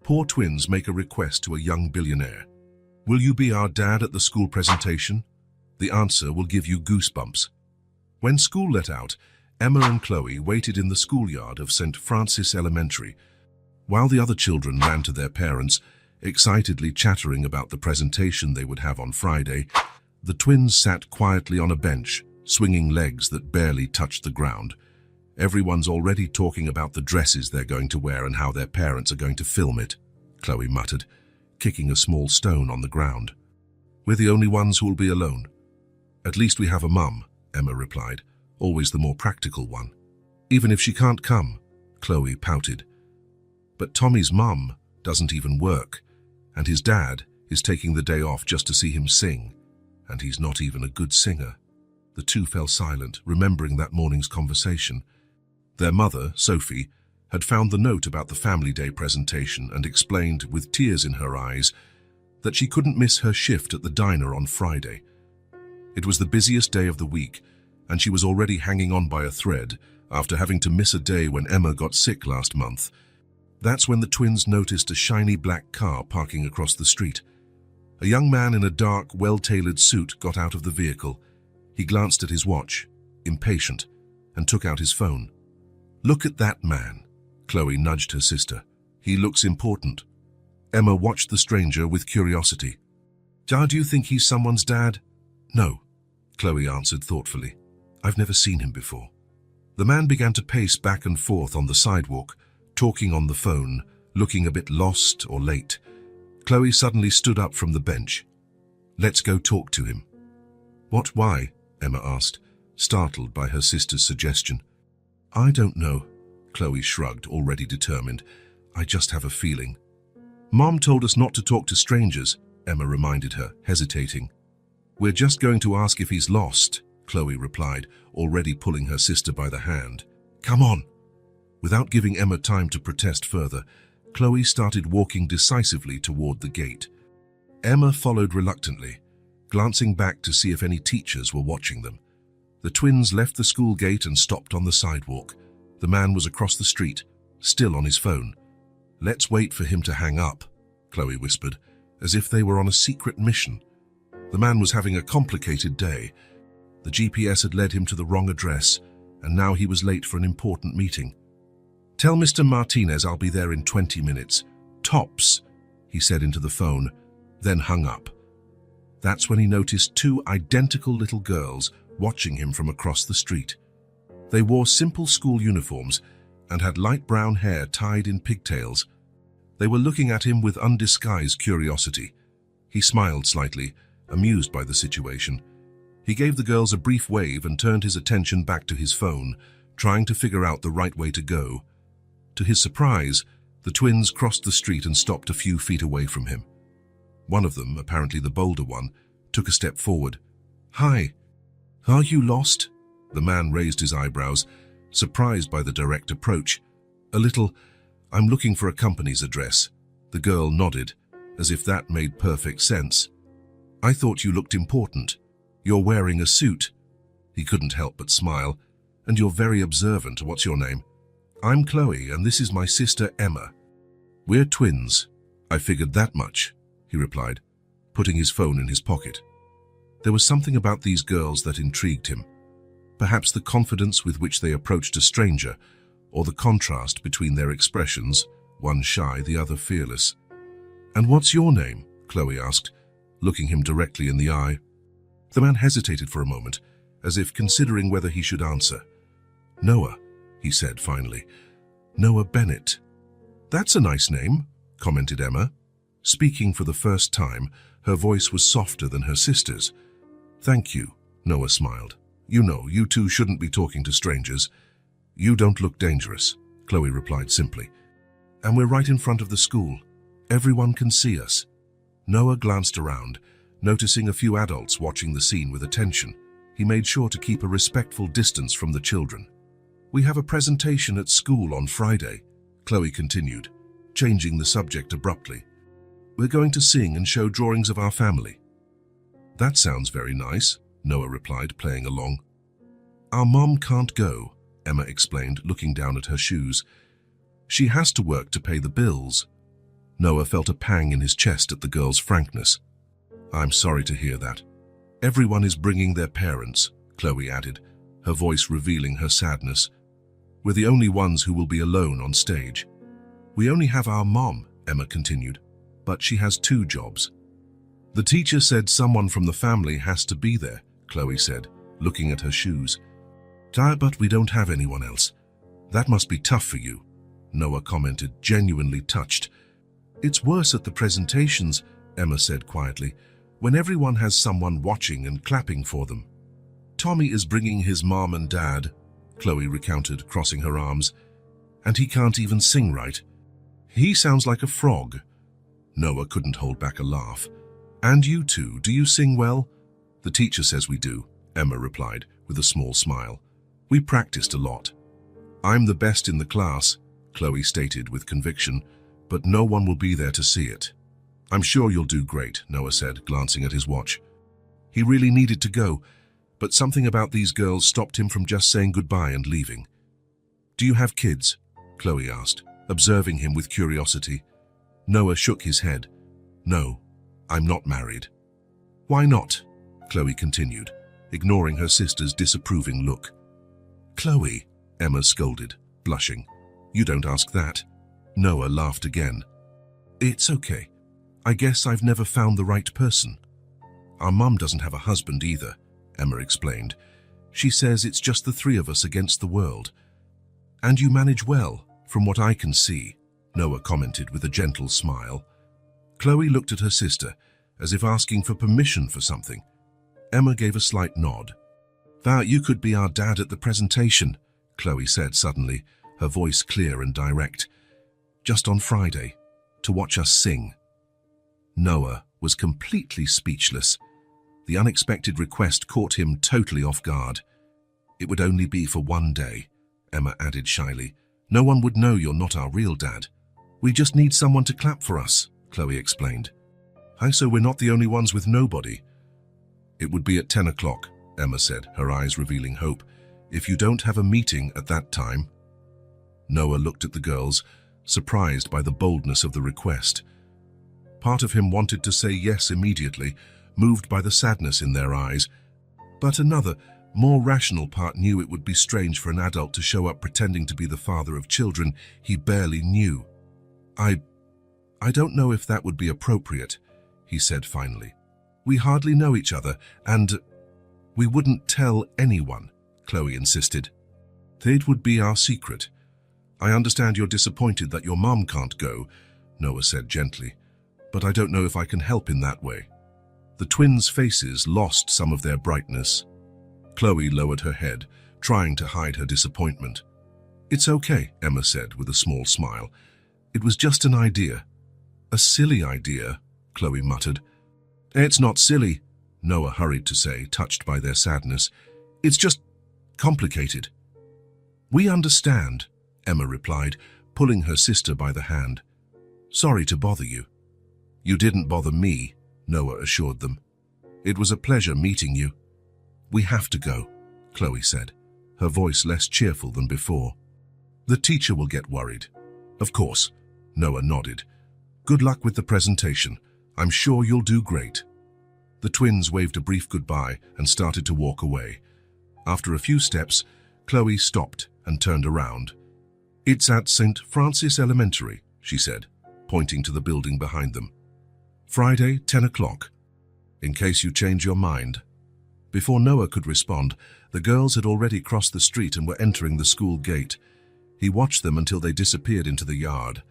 Poor twins make a request to a young billionaire. Will you be our dad at the school presentation? The answer will give you goosebumps. When school let out, Emma and Chloe waited in the schoolyard of St. Francis Elementary, while the other children ran to their parents, excitedly chattering about the presentation they would have on Friday. The twins sat quietly on a bench, swinging legs that barely touched the ground. Everyone's already talking about the dresses they're going to wear and how their parents are going to film it, Chloe muttered, kicking a small stone on the ground. We're the only ones who will be alone. At least we have a mum, Emma replied, always the more practical one. Even if she can't come, Chloe pouted. But Tommy's mum doesn't even work, and his dad is taking the day off just to see him sing, and he's not even a good singer. The two fell silent, remembering that morning's conversation. Their mother, Sophie, had found the note about the family day presentation and explained, with tears in her eyes, that she couldn't miss her shift at the diner on Friday. It was the busiest day of the week, and she was already hanging on by a thread after having to miss a day when Emma got sick last month. That's when the twins noticed a shiny black car parking across the street. A young man in a dark, well-tailored suit got out of the vehicle. He glanced at his watch, impatient, and took out his phone. Look at that man, Chloe nudged her sister. He looks important. Emma watched the stranger with curiosity. Do you think he's someone's dad? No, Chloe answered thoughtfully. I've never seen him before. The man began to pace back and forth on the sidewalk, talking on the phone, looking a bit lost or late. Chloe suddenly stood up from the bench. Let's go talk to him. What, why? Emma asked, startled by her sister's suggestion. I don't know, Chloe shrugged, already determined. I just have a feeling. Mom told us not to talk to strangers, Emma reminded her, hesitating. We're just going to ask if he's lost, Chloe replied, already pulling her sister by the hand. Come on. Without giving Emma time to protest further, Chloe started walking decisively toward the gate. Emma followed reluctantly, glancing back to see if any teachers were watching them. The twins left the school gate and stopped on the sidewalk. The man was across the street, still on his phone. Let's wait for him to hang up, Chloe whispered, as if they were on a secret mission. The man was having a complicated day. The GPS had led him to the wrong address, and now he was late for an important meeting. Tell Mr. Martinez I'll be there in 20 minutes. Tops, he said into the phone, then hung up. That's when he noticed two identical little girls watching him from across the street. They wore simple school uniforms and had light brown hair tied in pigtails. They were looking at him with undisguised curiosity. He smiled slightly, amused by the situation. He gave the girls a brief wave and turned his attention back to his phone, trying to figure out the right way to go. To his surprise, the twins crossed the street and stopped a few feet away from him. One of them, apparently the bolder one, took a step forward. Hi. Are you lost? The man raised his eyebrows, surprised by the direct approach. A little, I'm looking for a company's address. The girl nodded, as if that made perfect sense. I thought you looked important. You're wearing a suit. He couldn't help but smile. And you're very observant. What's your name? I'm Chloe, and this is my sister Emma. We're twins. I figured that much, he replied, putting his phone in his pocket. There was something about these girls that intrigued him. Perhaps the confidence with which they approached a stranger, or the contrast between their expressions, one shy, the other fearless. And what's your name? Chloe asked, looking him directly in the eye. The man hesitated for a moment, as if considering whether he should answer. Noah, he said finally. Noah Bennett. That's a nice name, commented Emma. Speaking for the first time, her voice was softer than her sister's. Thank you, Noah smiled. You know, you two shouldn't be talking to strangers. You don't look dangerous, Chloe replied simply. And we're right in front of the school. Everyone can see us. Noah glanced around, noticing a few adults watching the scene with attention. He made sure to keep a respectful distance from the children. We have a presentation at school on Friday, Chloe continued, changing the subject abruptly. We're going to sing and show drawings of our family. That sounds very nice, Noah replied, playing along. Our mom can't go, Emma explained, looking down at her shoes. She has to work to pay the bills. Noah felt a pang in his chest at the girl's frankness. I'm sorry to hear that. Everyone is bringing their parents, Chloe added, her voice revealing her sadness. We're the only ones who will be alone on stage. We only have our mom, Emma continued, but she has 2 jobs. The teacher said someone from the family has to be there, Chloe said, looking at her shoes. But we don't have anyone else. That must be tough for you, Noah commented, genuinely touched. It's worse at the presentations, Emma said quietly, when everyone has someone watching and clapping for them. Tommy is bringing his mom and dad, Chloe recounted, crossing her arms, and he can't even sing right. He sounds like a frog. Noah couldn't hold back a laugh. And you two, do you sing well? The teacher says we do, Emma replied with a small smile. We practiced a lot. I'm the best in the class, Chloe stated with conviction, but no one will be there to see it. I'm sure you'll do great, Noah said, glancing at his watch. He really needed to go, but something about these girls stopped him from just saying goodbye and leaving. Do you have kids? Chloe asked, observing him with curiosity. Noah shook his head. No, I'm not married. Why not? Chloe continued, ignoring her sister's disapproving look. Chloe, Emma scolded, blushing. You don't ask that. Noah laughed again. It's okay. I guess I've never found the right person. Our mum doesn't have a husband either, Emma explained. She says it's just the 3 of us against the world. And you manage well, from what I can see, Noah commented with a gentle smile. Chloe looked at her sister, as if asking for permission for something. Emma gave a slight nod. You could be our dad at the presentation, Chloe said suddenly, her voice clear and direct. Just on Friday, to watch us sing. Noah was completely speechless. The unexpected request caught him totally off guard. It would only be for 1 day, Emma added shyly. No one would know you're not our real dad. We just need someone to clap for us, Chloe explained. So we're not the only ones with nobody. It would be at 10 o'clock, Emma said, her eyes revealing hope. If you don't have a meeting at that time. Noah looked at the girls, surprised by the boldness of the request. Part of him wanted to say yes immediately, moved by the sadness in their eyes. But another, more rational part knew it would be strange for an adult to show up pretending to be the father of children he barely knew. I don't know if that would be appropriate, he said finally. We hardly know each other, and we wouldn't tell anyone, Chloe insisted. It would be our secret. I understand you're disappointed that your mom can't go, Noah said gently, but I don't know if I can help in that way. The twins' faces lost some of their brightness. Chloe lowered her head, trying to hide her disappointment. It's okay, Emma said with a small smile. It was just an idea. A silly idea, Chloe muttered. It's not silly, Noah hurried to say, touched by their sadness. It's just complicated. We understand, Emma replied, pulling her sister by the hand. Sorry to bother you. You didn't bother me, Noah assured them. It was a pleasure meeting you. We have to go, Chloe said, her voice less cheerful than before. The teacher will get worried. Of course, Noah nodded. Good luck with the presentation. I'm sure you'll do great. The twins waved a brief goodbye and started to walk away. After a few steps, Chloe stopped and turned around. It's at St. Francis Elementary, she said, pointing to the building behind them. Friday, 10 o'clock. In case you change your mind. Before Noah could respond, the girls had already crossed the street and were entering the school gate. He watched them until they disappeared into the yard.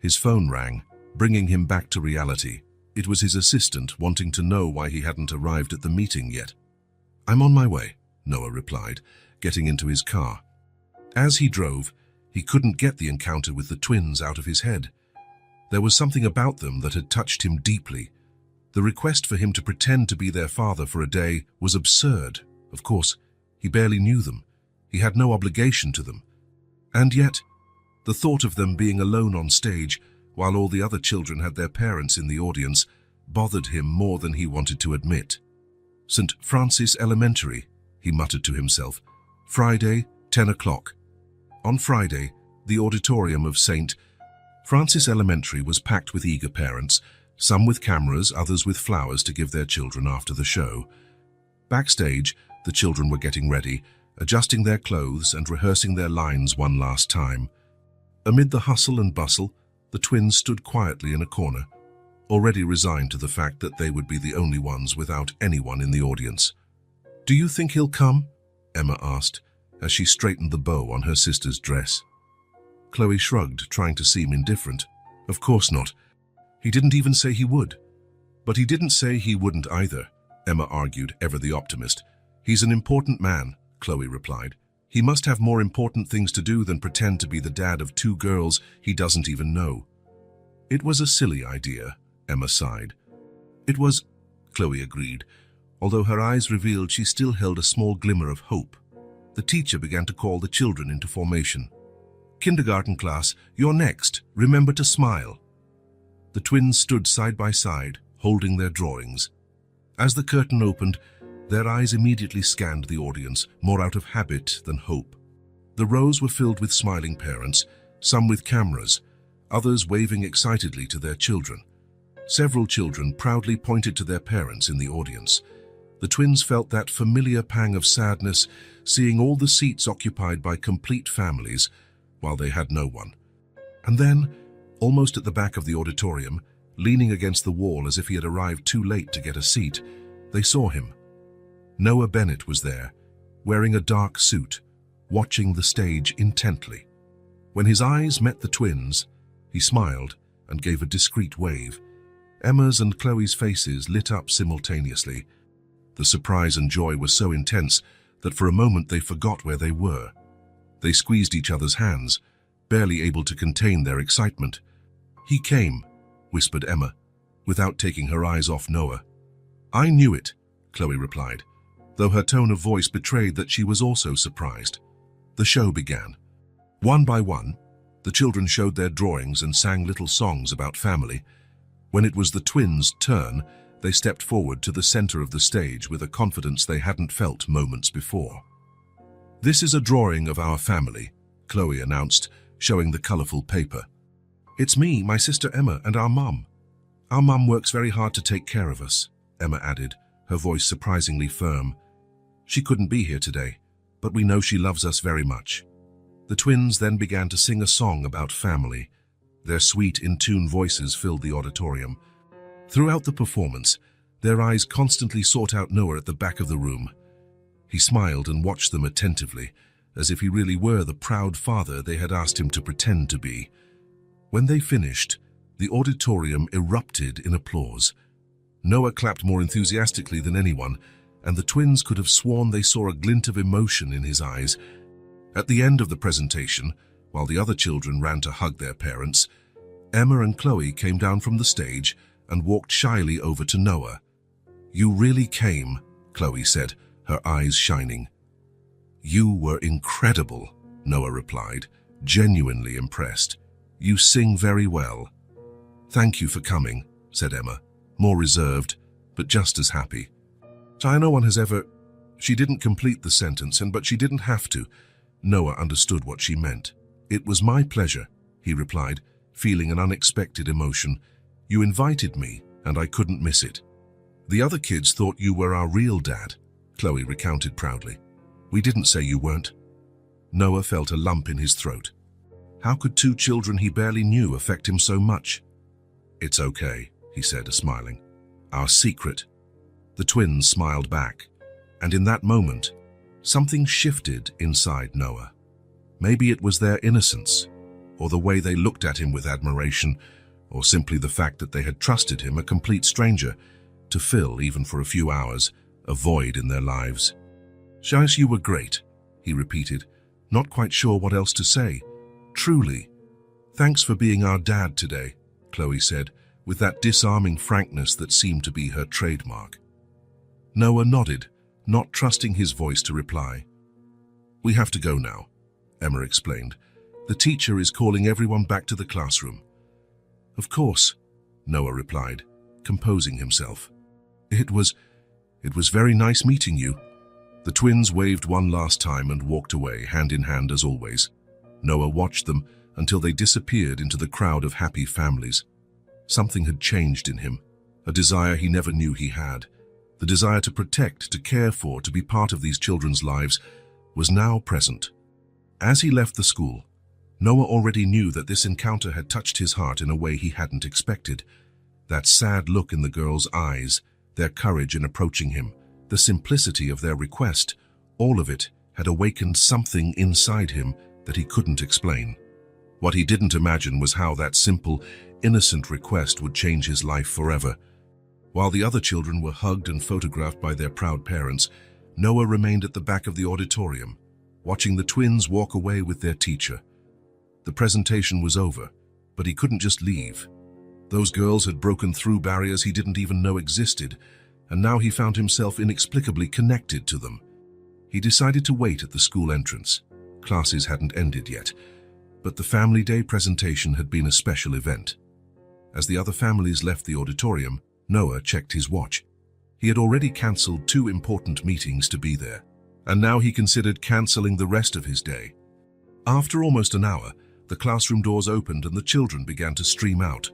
His phone rang, bringing him back to reality. It was his assistant wanting to know why he hadn't arrived at the meeting yet. I'm on my way, Noah replied, getting into his car. As he drove, he couldn't get the encounter with the twins out of his head. There was something about them that had touched him deeply. The request for him to pretend to be their father for a day was absurd. Of course, he barely knew them. He had no obligation to them. And yet, the thought of them being alone on stage, while all the other children had their parents in the audience, bothered him more than he wanted to admit. St. Francis Elementary, he muttered to himself. Friday, 10 o'clock. On Friday, the auditorium of St. Francis Elementary was packed with eager parents, some with cameras, others with flowers to give their children after the show. Backstage, the children were getting ready, adjusting their clothes and rehearsing their lines one last time. Amid the hustle and bustle, the twins stood quietly in a corner, already resigned to the fact that they would be the only ones without anyone in the audience. "Do you think he'll come?" Emma asked, as she straightened the bow on her sister's dress. Chloe shrugged, trying to seem indifferent. "Of course not. He didn't even say he would." "But he didn't say he wouldn't either," Emma argued, ever the optimist. "He's an important man," Chloe replied. "He must have more important things to do than pretend to be the dad of 2 girls he doesn't even know." "It was a silly idea," Emma sighed. "It was," Chloe agreed, although her eyes revealed she still held a small glimmer of hope. The teacher began to call the children into formation. "Kindergarten class, you're next. Remember to smile." The twins stood side by side, holding their drawings. As the curtain opened, their eyes immediately scanned the audience, more out of habit than hope. The rows were filled with smiling parents, some with cameras, others waving excitedly to their children. Several children proudly pointed to their parents in the audience. The twins felt that familiar pang of sadness, seeing all the seats occupied by complete families, while they had no one. And then, almost at the back of the auditorium, leaning against the wall as if he had arrived too late to get a seat, they saw him. Noah Bennett was there, wearing a dark suit, watching the stage intently. When his eyes met the twins, he smiled and gave a discreet wave. Emma's and Chloe's faces lit up simultaneously. The surprise and joy were so intense that for a moment they forgot where they were. They squeezed each other's hands, barely able to contain their excitement. "He came," whispered Emma, without taking her eyes off Noah. "I knew it," Chloe replied, though her tone of voice betrayed that she was also surprised. The show began. One by one, the children showed their drawings and sang little songs about family. When it was the twins' turn, they stepped forward to the center of the stage with a confidence they hadn't felt moments before. "This is a drawing of our family," Chloe announced, showing the colorful paper. "It's me, my sister Emma, and our mum. Our mum works very hard to take care of us," Emma added, her voice surprisingly firm. "She couldn't be here today, but we know she loves us very much." The twins then began to sing a song about family. Their sweet, in-tune voices filled the auditorium. Throughout the performance, their eyes constantly sought out Noah at the back of the room. He smiled and watched them attentively, as if he really were the proud father they had asked him to pretend to be. When they finished, the auditorium erupted in applause. Noah clapped more enthusiastically than anyone, and the twins could have sworn they saw a glint of emotion in his eyes. At the end of the presentation, while the other children ran to hug their parents, Emma and Chloe came down from the stage and walked shyly over to Noah. "You really came," Chloe said, her eyes shining. "You were incredible," Noah replied, genuinely impressed. "You sing very well." "Thank you for coming," said Emma, more reserved, but just as happy. "No one has ever—" She didn't complete the sentence, but she didn't have to. Noah understood what she meant. "It was my pleasure," he replied, feeling an unexpected emotion. "You invited me, and I couldn't miss it." "The other kids thought you were our real dad," Chloe recounted proudly. "We didn't say you weren't." Noah felt a lump in his throat. How could 2 children he barely knew affect him so much? "It's okay," he said, smiling. "Our secret." The twins smiled back, and in that moment, something shifted inside Noah. Maybe it was their innocence, or the way they looked at him with admiration, or simply the fact that they had trusted him, a complete stranger, to fill, even for a few hours, a void in their lives. "Shais, you were great," he repeated, not quite sure what else to say. "Truly. Thanks for being our dad today," Chloe said, with that disarming frankness that seemed to be her trademark. Noah nodded, not trusting his voice to reply. "We have to go now," Emma explained. "The teacher is calling everyone back to the classroom." "Of course," Noah replied, composing himself. It was very nice meeting you." The twins waved one last time and walked away, hand in hand as always. Noah watched them until they disappeared into the crowd of happy families. Something had changed in him, a desire he never knew he had. The desire to protect, to care for, to be part of these children's lives was now present. As he left the school, Noah already knew that this encounter had touched his heart in a way he hadn't expected. That sad look in the girls' eyes, their courage in approaching him, the simplicity of their request, all of it had awakened something inside him that he couldn't explain. What he didn't imagine was how that simple, innocent request would change his life forever. While the other children were hugged and photographed by their proud parents, Noah remained at the back of the auditorium, watching the twins walk away with their teacher. The presentation was over, but he couldn't just leave. Those girls had broken through barriers he didn't even know existed, and now he found himself inexplicably connected to them. He decided to wait at the school entrance. Classes hadn't ended yet, but the Family Day presentation had been a special event. As the other families left the auditorium, Noah checked his watch. He had already cancelled 2 important meetings to be there, and now he considered cancelling the rest of his day. After almost an hour, the classroom doors opened and the children began to stream out.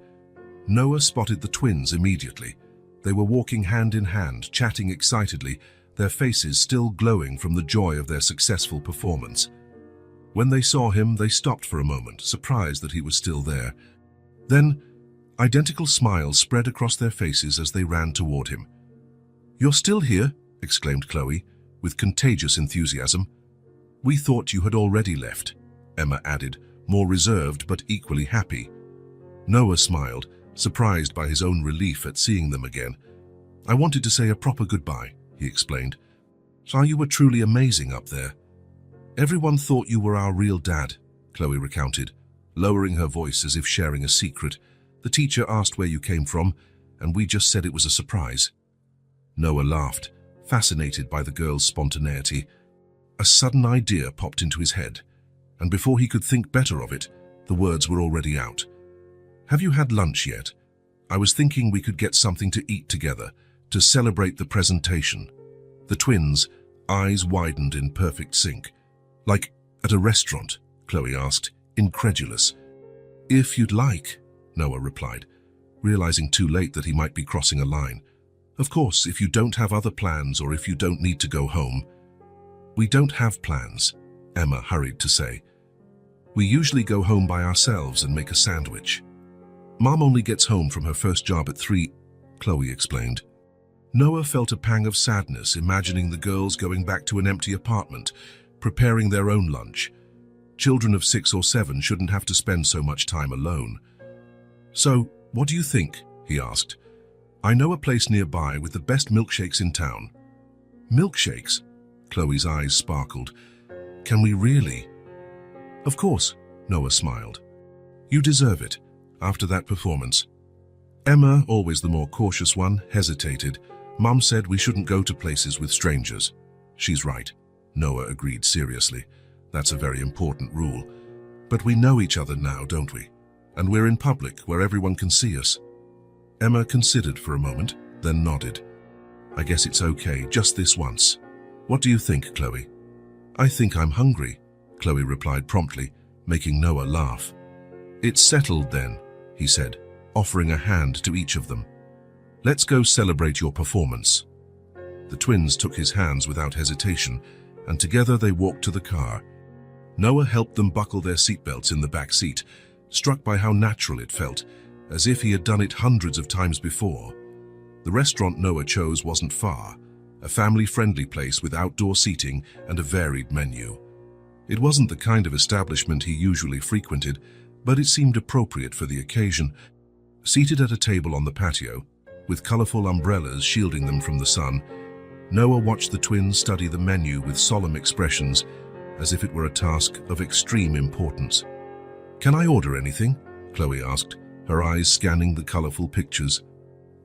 Noah spotted the twins immediately. They were walking hand in hand, chatting excitedly, their faces still glowing from the joy of their successful performance. When they saw him, they stopped for a moment, surprised that he was still there. Then, identical smiles spread across their faces as they ran toward him. "You're still here?" exclaimed Chloe, with contagious enthusiasm. "We thought you had already left," Emma added, more reserved but equally happy. Noah smiled, surprised by his own relief at seeing them again. "I wanted to say a proper goodbye," he explained. "You were truly amazing up there." "Everyone thought you were our real dad," Chloe recounted, lowering her voice as if sharing a secret. "The teacher asked where you came from, and we just said it was a surprise." Noah laughed, fascinated by the girl's spontaneity. A sudden idea popped into his head, and before he could think better of it, the words were already out. "Have you had lunch yet? I was thinking we could get something to eat together, to celebrate the presentation." The twins' eyes widened in perfect sync. "Like at a restaurant?" Chloe asked, incredulous. "If you'd like," Noah replied, realizing too late that he might be crossing a line. "Of course, if you don't have other plans or if you don't need to go home." "We don't have plans," Emma hurried to say. "We usually go home by ourselves and make a sandwich. Mom only gets home from her first job at 3, Chloe explained. Noah felt a pang of sadness imagining the girls going back to an empty apartment, preparing their own lunch. Children of 6 or 7 shouldn't have to spend so much time alone. "So, what do you think?" he asked. "I know a place nearby with the best milkshakes in town." "Milkshakes?" Chloe's eyes sparkled. "Can we really?" "Of course," Noah smiled. "You deserve it, after that performance." Emma, always the more cautious one, hesitated. "Mom said we shouldn't go to places with strangers." "She's right," Noah agreed seriously. "That's a very important rule. But we know each other now, don't we? And we're in public, where everyone can see us." Emma considered for a moment, then nodded. "I guess it's okay, just this once. What do you think, Chloe?" "I think I'm hungry," Chloe replied promptly, making Noah laugh. "It's settled then," he said, offering a hand to each of them. "Let's go celebrate your performance." The twins took his hands without hesitation, and together they walked to the car. Noah helped them buckle their seatbelts in the back seat, struck by how natural it felt, as if he had done it hundreds of times before. The restaurant Noah chose wasn't far, a family-friendly place with outdoor seating and a varied menu. It wasn't the kind of establishment he usually frequented, but it seemed appropriate for the occasion. Seated at a table on the patio, with colorful umbrellas shielding them from the sun, Noah watched the twins study the menu with solemn expressions, as if it were a task of extreme importance. "Can I order anything?" Chloe asked, her eyes scanning the colorful pictures.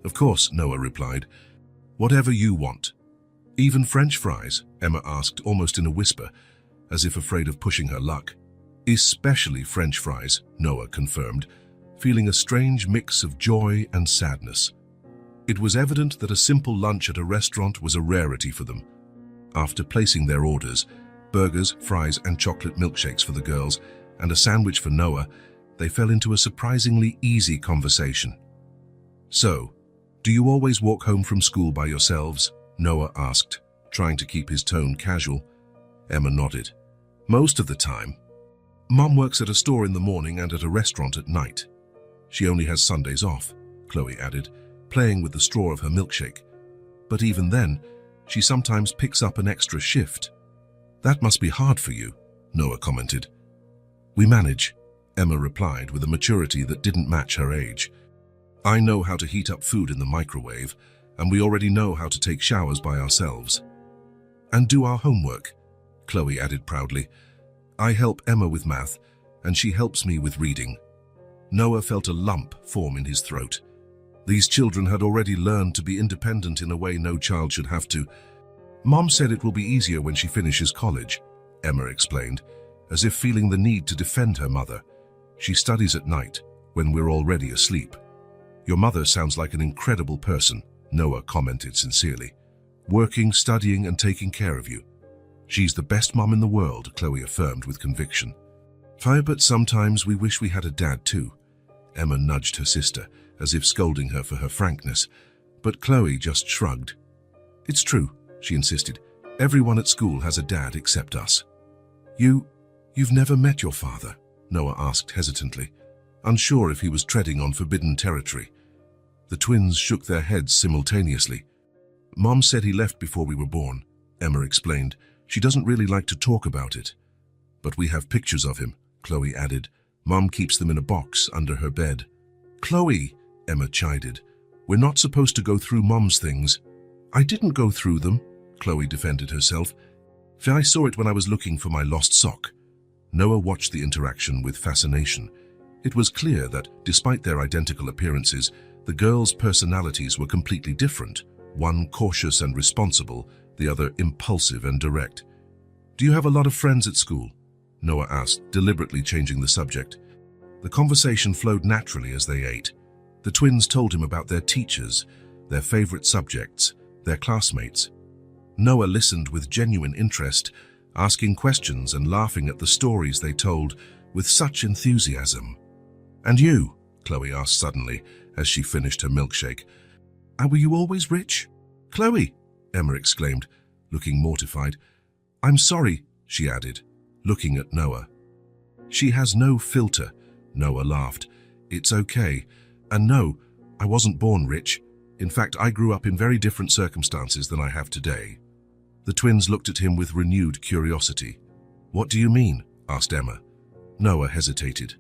"Of course," Noah replied. "Whatever you want." "Even French fries?" Emma asked, almost in a whisper, as if afraid of pushing her luck. "Especially French fries," Noah confirmed, feeling a strange mix of joy and sadness. It was evident that a simple lunch at a restaurant was a rarity for them. After placing their orders, burgers, fries, and chocolate milkshakes for the girls, and a sandwich for Noah, they fell into a surprisingly easy conversation. "So, do you always walk home from school by yourselves?" Noah asked, trying to keep his tone casual. Emma nodded. "Most of the time. Mom works at a store in the morning and at a restaurant at night. She only has Sundays off," Chloe added, playing with the straw of her milkshake. "But even then, she sometimes picks up an extra shift." "That must be hard for you," Noah commented. "We manage," Emma replied with a maturity that didn't match her age. "I know how to heat up food in the microwave, and we already know how to take showers by ourselves. And do our homework," Chloe added proudly. "I help Emma with math, and she helps me with reading." Noah felt a lump form in his throat. These children had already learned to be independent in a way no child should have to. "Mom said it will be easier when she finishes college," Emma explained, as if feeling the need to defend her mother. "She studies at night, when we're already asleep." "Your mother sounds like an incredible person," Noah commented sincerely. "Working, studying, and taking care of you." "She's the best mom in the world," Chloe affirmed with conviction. "But sometimes we wish we had a dad too." Emma nudged her sister, as if scolding her for her frankness, but Chloe just shrugged. "It's true," she insisted. "Everyone at school has a dad except us." You've never met your father?" Noah asked hesitantly, unsure if he was treading on forbidden territory. The twins shook their heads simultaneously. "Mom said he left before we were born," Emma explained. "She doesn't really like to talk about it." "But we have pictures of him," Chloe added. "Mom keeps them in a box under her bed." "Chloe," Emma chided, "we're not supposed to go through Mom's things." "I didn't go through them," Chloe defended herself. "I saw it when I was looking for my lost sock." Noah watched the interaction with fascination. It was clear that, despite their identical appearances, the girls' personalities were completely different, one cautious and responsible, the other impulsive and direct. "Do you have a lot of friends at school?" Noah asked, deliberately changing the subject. The conversation flowed naturally as they ate. The twins told him about their teachers, their favorite subjects, their classmates. Noah listened with genuine interest, asking questions and laughing at the stories they told with such enthusiasm. "And you?" Chloe asked suddenly as she finished her milkshake. "Were you always rich?" "Chloe!" Emma exclaimed, looking mortified. "I'm sorry," she added, looking at Noah. "She has no filter," Noah laughed. "It's okay. And no, I wasn't born rich. In fact, I grew up in very different circumstances than I have today." The twins looked at him with renewed curiosity. "What do you mean?" asked Emma. Noah hesitated.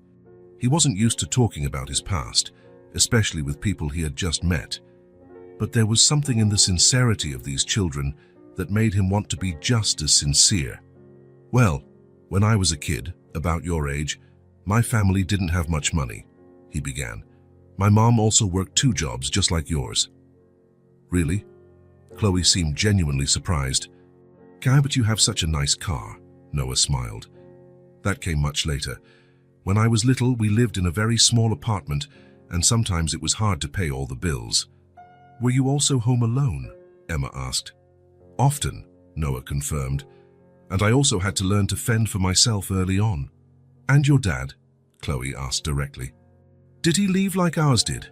He wasn't used to talking about his past, especially with people he had just met. But there was something in the sincerity of these children that made him want to be just as sincere. "Well, when I was a kid, about your age, my family didn't have much money," he began. "My mom also worked 2 jobs just like yours." "Really?" Chloe seemed genuinely surprised. But you have such a nice car," Noah smiled. "That came much later. When I was little, we lived in a very small apartment, and sometimes it was hard to pay all the bills." "Were you also home alone?" Emma asked. "Often," Noah confirmed. "And I also had to learn to fend for myself early on." "And your dad?" Chloe asked directly. "Did he leave like ours did?"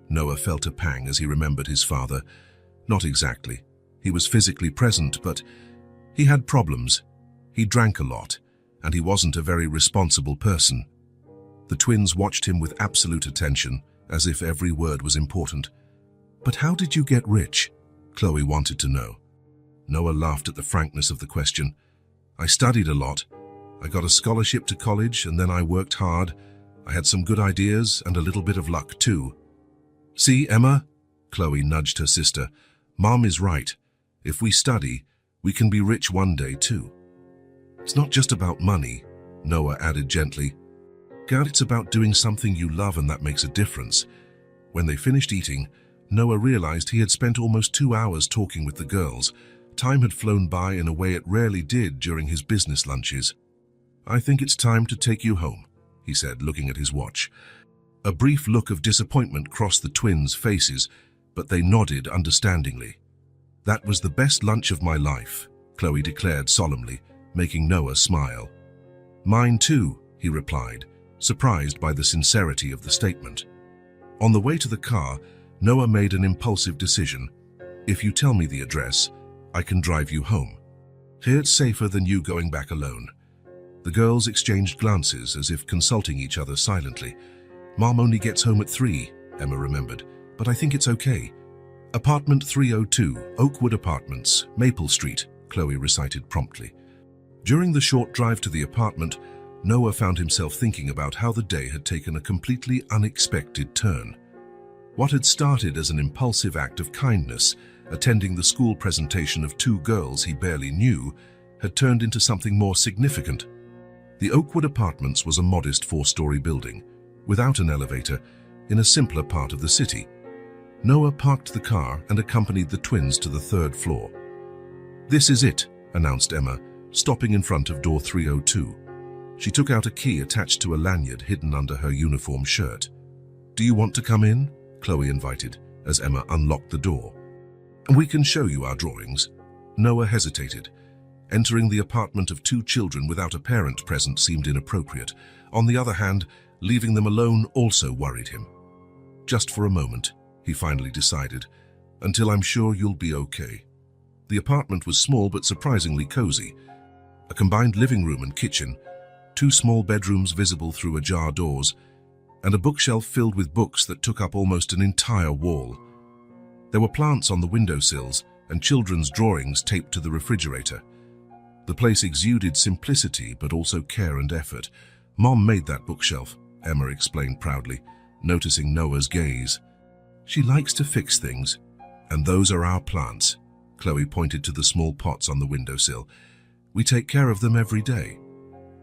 Noah felt a pang as he remembered his father. Not exactly. He was physically present, but he had problems. He drank a lot, and he wasn't a very responsible person. The twins watched him with absolute attention, as if every word was important. "But how did you get rich?" Chloe wanted to know. Noah laughed at the frankness of the question. "I studied a lot. I got a scholarship to college, and then I worked hard. I had some good ideas and a little bit of luck too." "See, Emma?" Chloe nudged her sister. "Mom is right. If we study, we can be rich one day too." "It's not just about money," Noah added gently. "It's about doing something you love, and that makes a difference." When they finished eating, Noah realized he had spent almost 2 hours talking with the girls. Time had flown by in a way it rarely did during his business lunches. "I think it's time to take you home," he said, looking at his watch. A brief look of disappointment crossed the twins' faces, but they nodded understandingly. "That was the best lunch of my life," Chloe declared solemnly, making Noah smile. "Mine too," he replied, surprised by the sincerity of the statement. On the way to the car, Noah made an impulsive decision. If you tell me the address, I can drive you home. Here it's safer than you going back alone. The girls exchanged glances as if consulting each other silently. Mom only gets home at 3, Emma remembered, but I think it's okay. Apartment 302, Oakwood Apartments, Maple Street, Chloe recited promptly. During the short drive to the apartment, Noah found himself thinking about how the day had taken a completely unexpected turn. What had started as an impulsive act of kindness, attending the school presentation of 2 girls he barely knew, had turned into something more significant. The Oakwood Apartments was a modest 4-story building, without an elevator, in a simpler part of the city. Noah parked the car and accompanied the twins to the 3rd floor. "This is it," announced Emma, stopping in front of door 302. She took out a key attached to a lanyard hidden under her uniform shirt. "Do you want to come in?" Chloe invited, as Emma unlocked the door. "We can show you our drawings." Noah hesitated. Entering the apartment of 2 children without a parent present seemed inappropriate. On the other hand, leaving them alone also worried him. "Just for a moment," he finally decided, "until I'm sure you'll be okay." The apartment was small but surprisingly cozy. A combined living room and kitchen, 2 small bedrooms visible through ajar doors, and a bookshelf filled with books that took up almost an entire wall. There were plants on the windowsills and children's drawings taped to the refrigerator. The place exuded simplicity but also care and effort. "Mom made that bookshelf," Emma explained proudly, noticing Noah's gaze. "She likes to fix things. And those are our plants." Chloe pointed to the small pots on the windowsill. "We take care of them every day."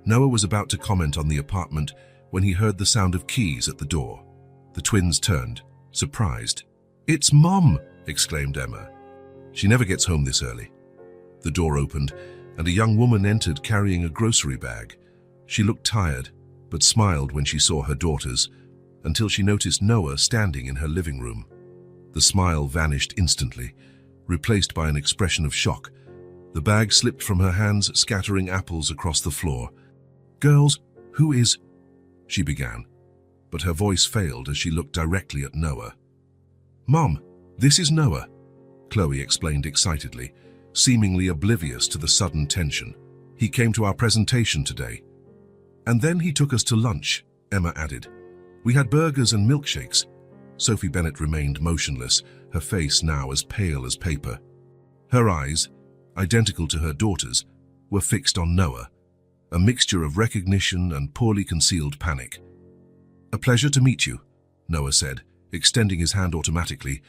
Noah was about to comment on the apartment when he heard the sound of keys at the door. The twins turned, surprised. "It's Mom!" exclaimed Emma. "She never gets home this early." The door opened, and a young woman entered carrying a grocery bag. She looked tired, but smiled when she saw her daughters, until she noticed Noah standing in her living room. The smile vanished instantly, replaced by an expression of shock. The bag slipped from her hands, scattering apples across the floor. "Girls, who is—" she began, but her voice failed as she looked directly at Noah. "Mom, this is Noah," Chloe explained excitedly, seemingly oblivious to the sudden tension. "He came to our presentation today. And then he took us to lunch," Emma added. "We had burgers and milkshakes." Sophie Bennett remained motionless, her face now as pale as paper. Her eyes, identical to her daughter's, were fixed on Noah, a mixture of recognition and poorly concealed panic. "A pleasure to meet you," Noah said, extending his hand automatically,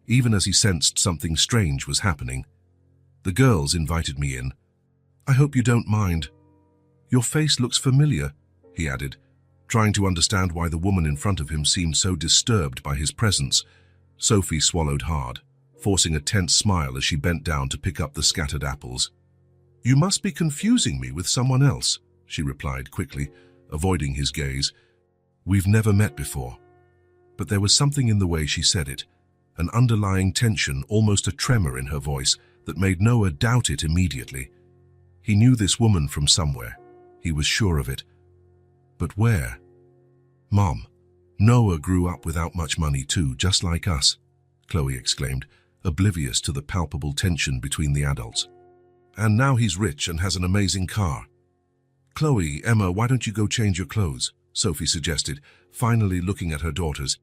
even as he sensed something strange was happening. "The girls invited me in. I hope you don't mind." "Your face looks familiar," he added, trying to understand why the woman in front of him seemed so disturbed by his presence. Sophie swallowed hard, forcing a tense smile as she bent down to pick up the scattered apples. "You must be confusing me with someone else," she replied quickly, avoiding his gaze. "We've never met before." But there was something in the way she said it, an underlying tension, almost a tremor in her voice, that made Noah doubt it immediately. He knew this woman from somewhere. He was sure of it. But where? "Mom, Noah grew up without much money too, just like us," Chloe exclaimed, oblivious to the palpable tension between the adults. "And now he's rich and has an amazing car." "Chloe, Emma, why don't you go change your clothes?" Sophie suggested, finally looking at her daughters.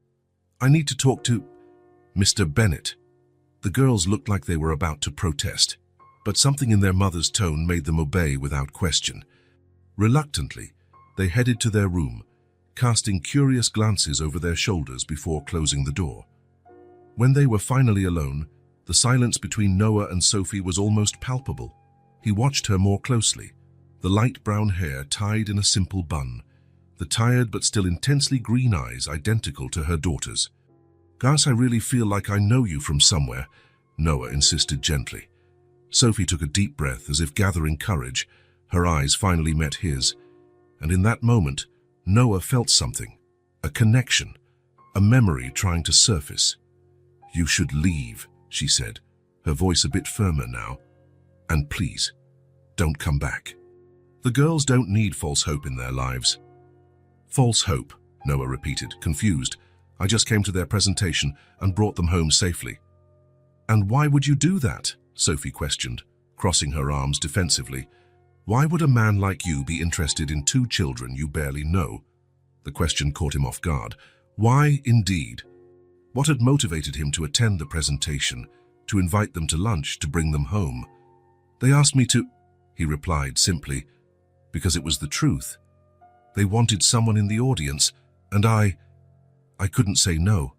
"I need to talk to Mr. Bennett." The girls looked like they were about to protest, but something in their mother's tone made them obey without question. Reluctantly, they headed to their room, casting curious glances over their shoulders before closing the door. When they were finally alone, the silence between Noah and Sophie was almost palpable. He watched her more closely, the light brown hair tied in a simple bun, the tired but still intensely green eyes identical to her daughter's. "Guys, I really feel like I know you from somewhere," Noah insisted gently. Sophie took a deep breath as if gathering courage. Her eyes finally met his, and in that moment, Noah felt something, a connection, a memory trying to surface. "You should leave," she said, her voice a bit firmer now. "And please, don't come back." The girls don't need false hope in their lives. False hope, Noah repeated, confused. I just came to their presentation and brought them home safely. And why would you do that? Sophie questioned, crossing her arms defensively. Why would a man like you be interested in two children you barely know? The question caught him off guard. Why, indeed? What had motivated him to attend the presentation, to invite them to lunch, to bring them home? They asked me to, he replied simply, because it was the truth. They wanted someone in the audience, and I couldn't say no.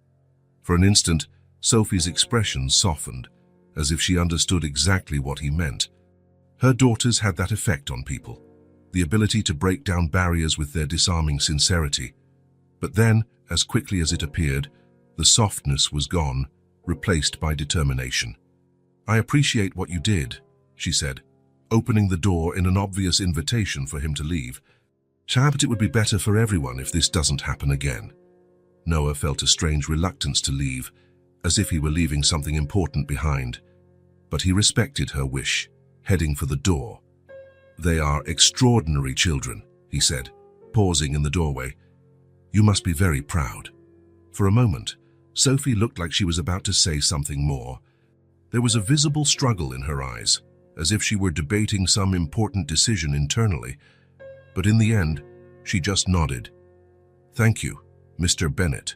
For an instant, Sophie's expression softened, as if she understood exactly what he meant. Her daughters had that effect on people, the ability to break down barriers with their disarming sincerity. But then, as quickly as it appeared, the softness was gone, replaced by determination. I appreciate what you did, she said, opening the door in an obvious invitation for him to leave. But it would be better for everyone if this doesn't happen again. Noah felt a strange reluctance to leave, as if he were leaving something important behind. But he respected her wish, heading for the door. They are extraordinary children, he said, pausing in the doorway. You must be very proud. For a moment, Sophie looked like she was about to say something more. There was a visible struggle in her eyes, as if she were debating some important decision internally. But in the end, she just nodded. Thank you, Mr. Bennett.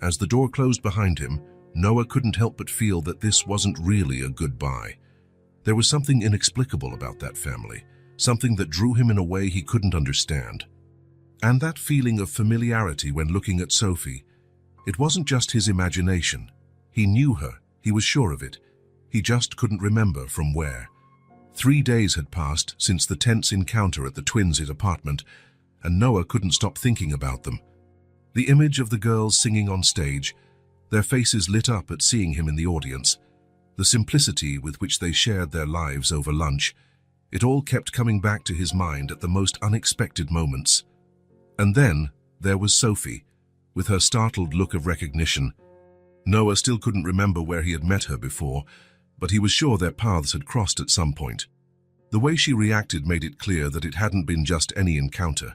As the door closed behind him, Noah couldn't help but feel that this wasn't really a goodbye. There was something inexplicable about that family, something that drew him in a way he couldn't understand. And that feeling of familiarity when looking at Sophie, it wasn't just his imagination. He knew her, he was sure of it. He just couldn't remember from where. 3 days had passed since the tense encounter at the twins' apartment, and Noah couldn't stop thinking about them. The image of the girls singing on stage, their faces lit up at seeing him in the audience, the simplicity with which they shared their lives over lunch, it all kept coming back to his mind at the most unexpected moments. And then there was Sophie, with her startled look of recognition. Noah still couldn't remember where he had met her before, but he was sure their paths had crossed at some point. The way she reacted made it clear that it hadn't been just any encounter.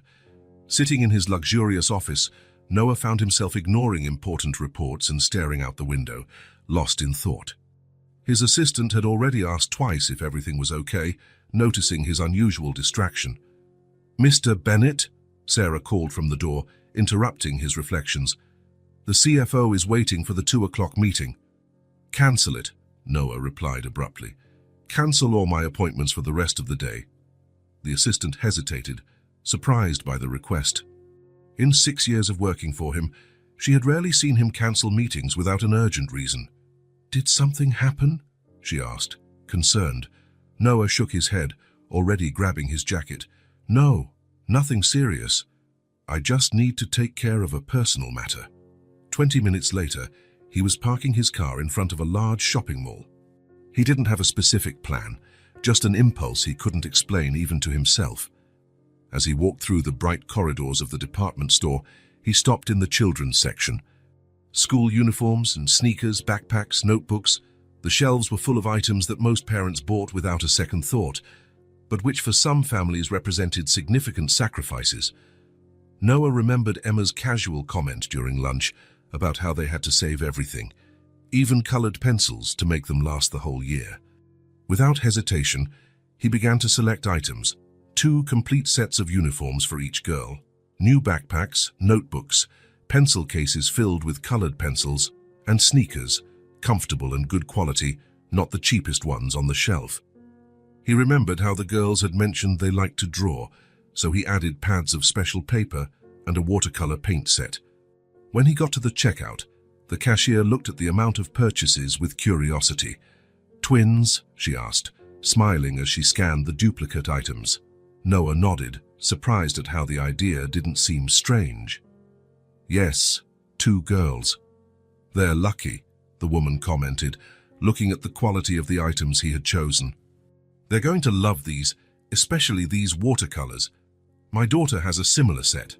Sitting in his luxurious office, Noah found himself ignoring important reports and staring out the window, lost in thought. His assistant had already asked twice if everything was okay, noticing his unusual distraction. Mr. Bennett, Sarah called from the door, interrupting his reflections. The CFO is waiting for the 2 o'clock meeting. Cancel it, Noah replied abruptly. Cancel all my appointments for the rest of the day. The assistant hesitated, surprised by the request. In 6 years of working for him, she had rarely seen him cancel meetings without an urgent reason. Did something happen? She asked, concerned. Noah shook his head, already grabbing his jacket. No, nothing serious. I just need to take care of a personal matter. 20 minutes later, he was parking his car in front of a large shopping mall. He didn't have a specific plan, just an impulse he couldn't explain even to himself. As he walked through the bright corridors of the department store, he stopped in the children's section. School uniforms and sneakers, backpacks, notebooks. The shelves were full of items that most parents bought without a second thought, but which for some families represented significant sacrifices. Noah remembered Emma's casual comment during lunch about how they had to save everything, even colored pencils, to make them last the whole year. Without hesitation, he began to select items, 2 complete sets of uniforms for each girl, new backpacks, notebooks, pencil cases filled with colored pencils, and sneakers, comfortable and good quality, not the cheapest ones on the shelf. He remembered how the girls had mentioned they liked to draw, so he added pads of special paper and a watercolor paint set. When he got to the checkout, the cashier looked at the amount of purchases with curiosity. Twins? She asked, smiling as she scanned the duplicate items. Noah nodded, surprised at how the idea didn't seem strange. Yes, 2 girls. They're lucky, the woman commented, looking at the quality of the items he had chosen. They're going to love these, especially these watercolors. My daughter has a similar set.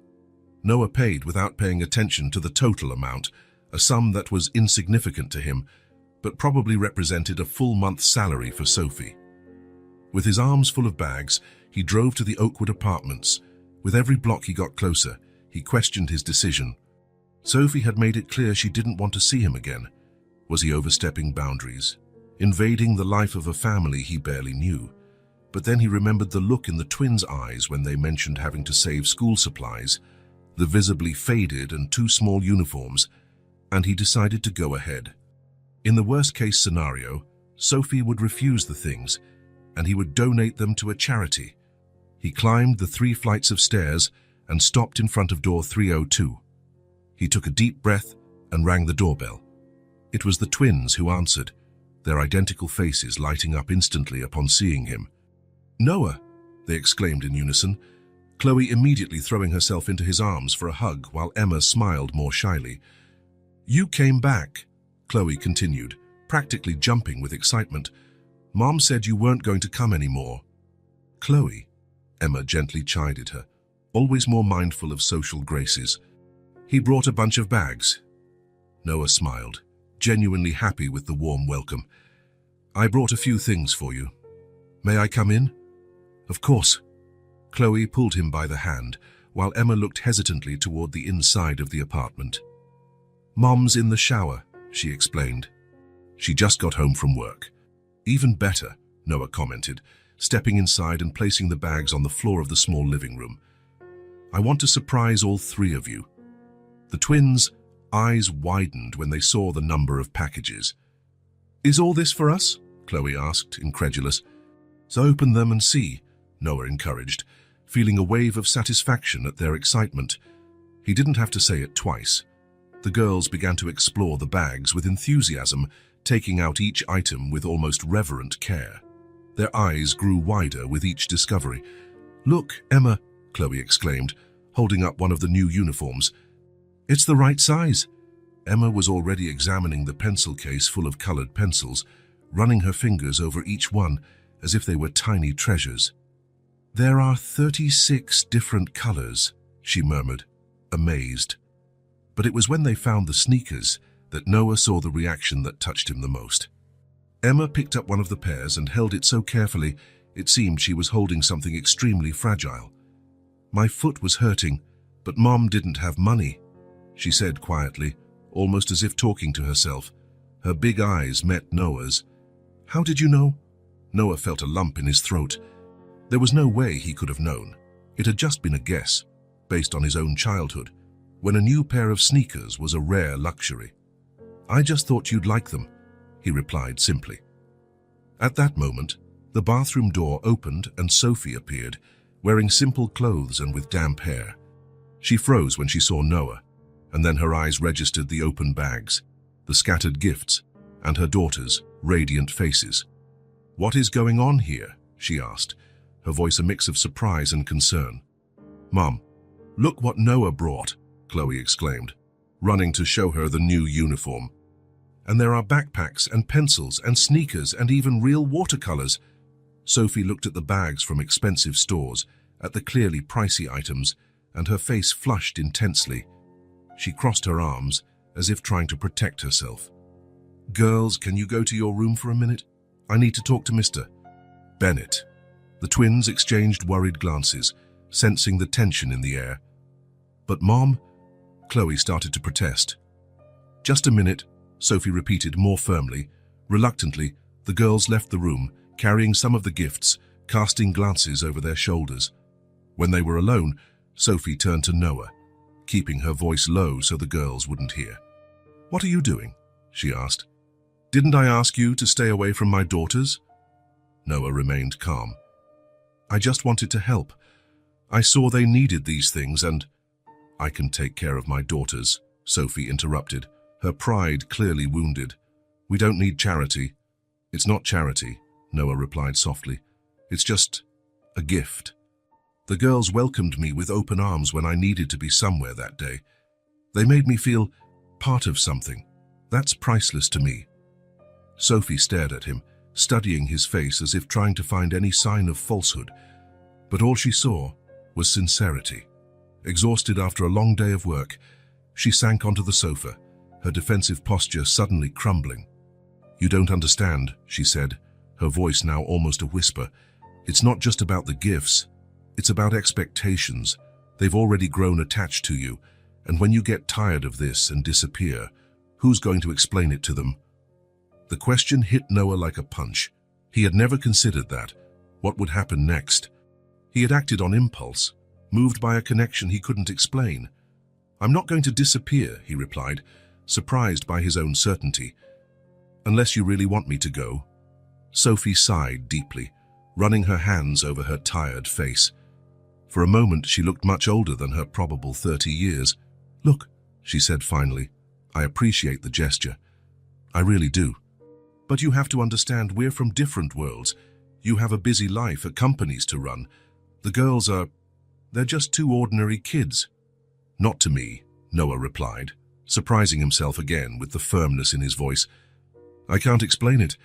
Noah paid without paying attention to the total amount, a sum that was insignificant to him, but probably represented a full month's salary for Sophie. With his arms full of bags, he drove to the Oakwood apartments. With every block he got closer, He questioned his decision. Sophie had made it clear she didn't want to see him again. Was he overstepping boundaries, invading the life of a family he barely knew? But then he remembered the look in the twins' eyes when they mentioned having to save school supplies, the visibly faded and too small uniforms, and he decided to go ahead. In the worst-case scenario, Sophie would refuse the things, and he would donate them to a charity. He climbed the 3 flights of stairs and stopped in front of door 302. He took a deep breath and rang the doorbell. It was the twins who answered, their identical faces lighting up instantly upon seeing him. "Noah!" they exclaimed in unison, Chloe immediately throwing herself into his arms for a hug while Emma smiled more shyly. "You came back," Chloe continued, practically jumping with excitement. "Mom said you weren't going to come anymore." "Chloe," Emma gently chided her, always more mindful of social graces. "He brought a bunch of bags." Noah smiled, genuinely happy with the warm welcome. "I brought a few things for you. May I come in?" "Of course." Chloe pulled him by the hand, while Emma looked hesitantly toward the inside of the apartment. "Mom's in the shower," she explained. "She just got home from work." "Even better," Noah commented, stepping inside and placing the bags on the floor of the small living room. "I want to surprise all 3 of you." The twins' eyes widened when they saw the number of packages. "Is all this for us?" Chloe asked, incredulous. "So open them and see," Noah encouraged, feeling a wave of satisfaction at their excitement. He didn't have to say it twice. The girls began to explore the bags with enthusiasm, taking out each item with almost reverent care. Their eyes grew wider with each discovery. "Look, Emma," Chloe exclaimed, holding up one of the new uniforms. "It's the right size." Emma was already examining the pencil case full of colored pencils, running her fingers over each one as if they were tiny treasures. "There are 36 different colors," she murmured, amazed. But it was when they found the sneakers that Noah saw the reaction that touched him the most. Emma picked up one of the pairs and held it so carefully it seemed she was holding something extremely fragile. "My foot was hurting, but Mom didn't have money," she said quietly, almost as if talking to herself. Her big eyes met Noah's. "How did you know?" Noah felt a lump in his throat. There was no way he could have known. It had just been a guess, based on his own childhood, when a new pair of sneakers was a rare luxury. "I just thought you'd like them," he replied simply. At that moment, the bathroom door opened and Sophie appeared, wearing simple clothes and with damp hair. She froze when she saw Noah, and then her eyes registered the open bags, the scattered gifts, and her daughter's radiant faces. "What is going on here?" she asked, her voice a mix of surprise and concern. "Mom, look what Noah brought," Chloe exclaimed, running to show her the new uniform. "And there are backpacks and pencils and sneakers and even real watercolors." Sophie looked at the bags from expensive stores, at the clearly pricey items, and her face flushed intensely. She crossed her arms, as if trying to protect herself. "Girls, can you go to your room for a minute? I need to talk to Mr. Bennett." The twins exchanged worried glances, sensing the tension in the air. "But Mom," Chloe started to protest. "Just a minute," Sophie repeated more firmly. Reluctantly, the girls left the room, carrying some of the gifts, casting glances over their shoulders. When they were alone, Sophie turned to Noah, keeping her voice low so the girls wouldn't hear. "What are you doing?" she asked. "Didn't I ask you to stay away from my daughters?" Noah remained calm. "I just wanted to help. I saw they needed these things and—" "I can take care of my daughters," Sophie interrupted, her pride clearly wounded. "We don't need charity." "It's not charity," Noah replied softly. "It's just a gift. The girls welcomed me with open arms when I needed to be somewhere that day. They made me feel part of something. That's priceless to me." Sophie stared at him, studying his face as if trying to find any sign of falsehood. But all she saw was sincerity. Exhausted after a long day of work, she sank onto the sofa, her defensive posture suddenly crumbling. "You don't understand," she said, her voice now almost a whisper. "It's not just about the gifts. It's about expectations, They've already grown attached to you, and when you get tired of this and disappear, who's going to explain it to them? The question hit Noah like a punch. He had never considered that. What would happen next? He had acted on impulse, moved by a connection he couldn't explain. "I'm not going to disappear," he replied, surprised by his own certainty. "Unless you really want me to go." Sophie sighed deeply, running her hands over her tired face. For a moment she looked much older than her probable 30 years. "Look," she said finally, "I appreciate the gesture. I really do. But you have to understand we're from different worlds. You have a busy life, companies to run. The girls they're just two ordinary kids." "Not to me," Noah replied, surprising himself again with the firmness in his voice. "I can't explain it,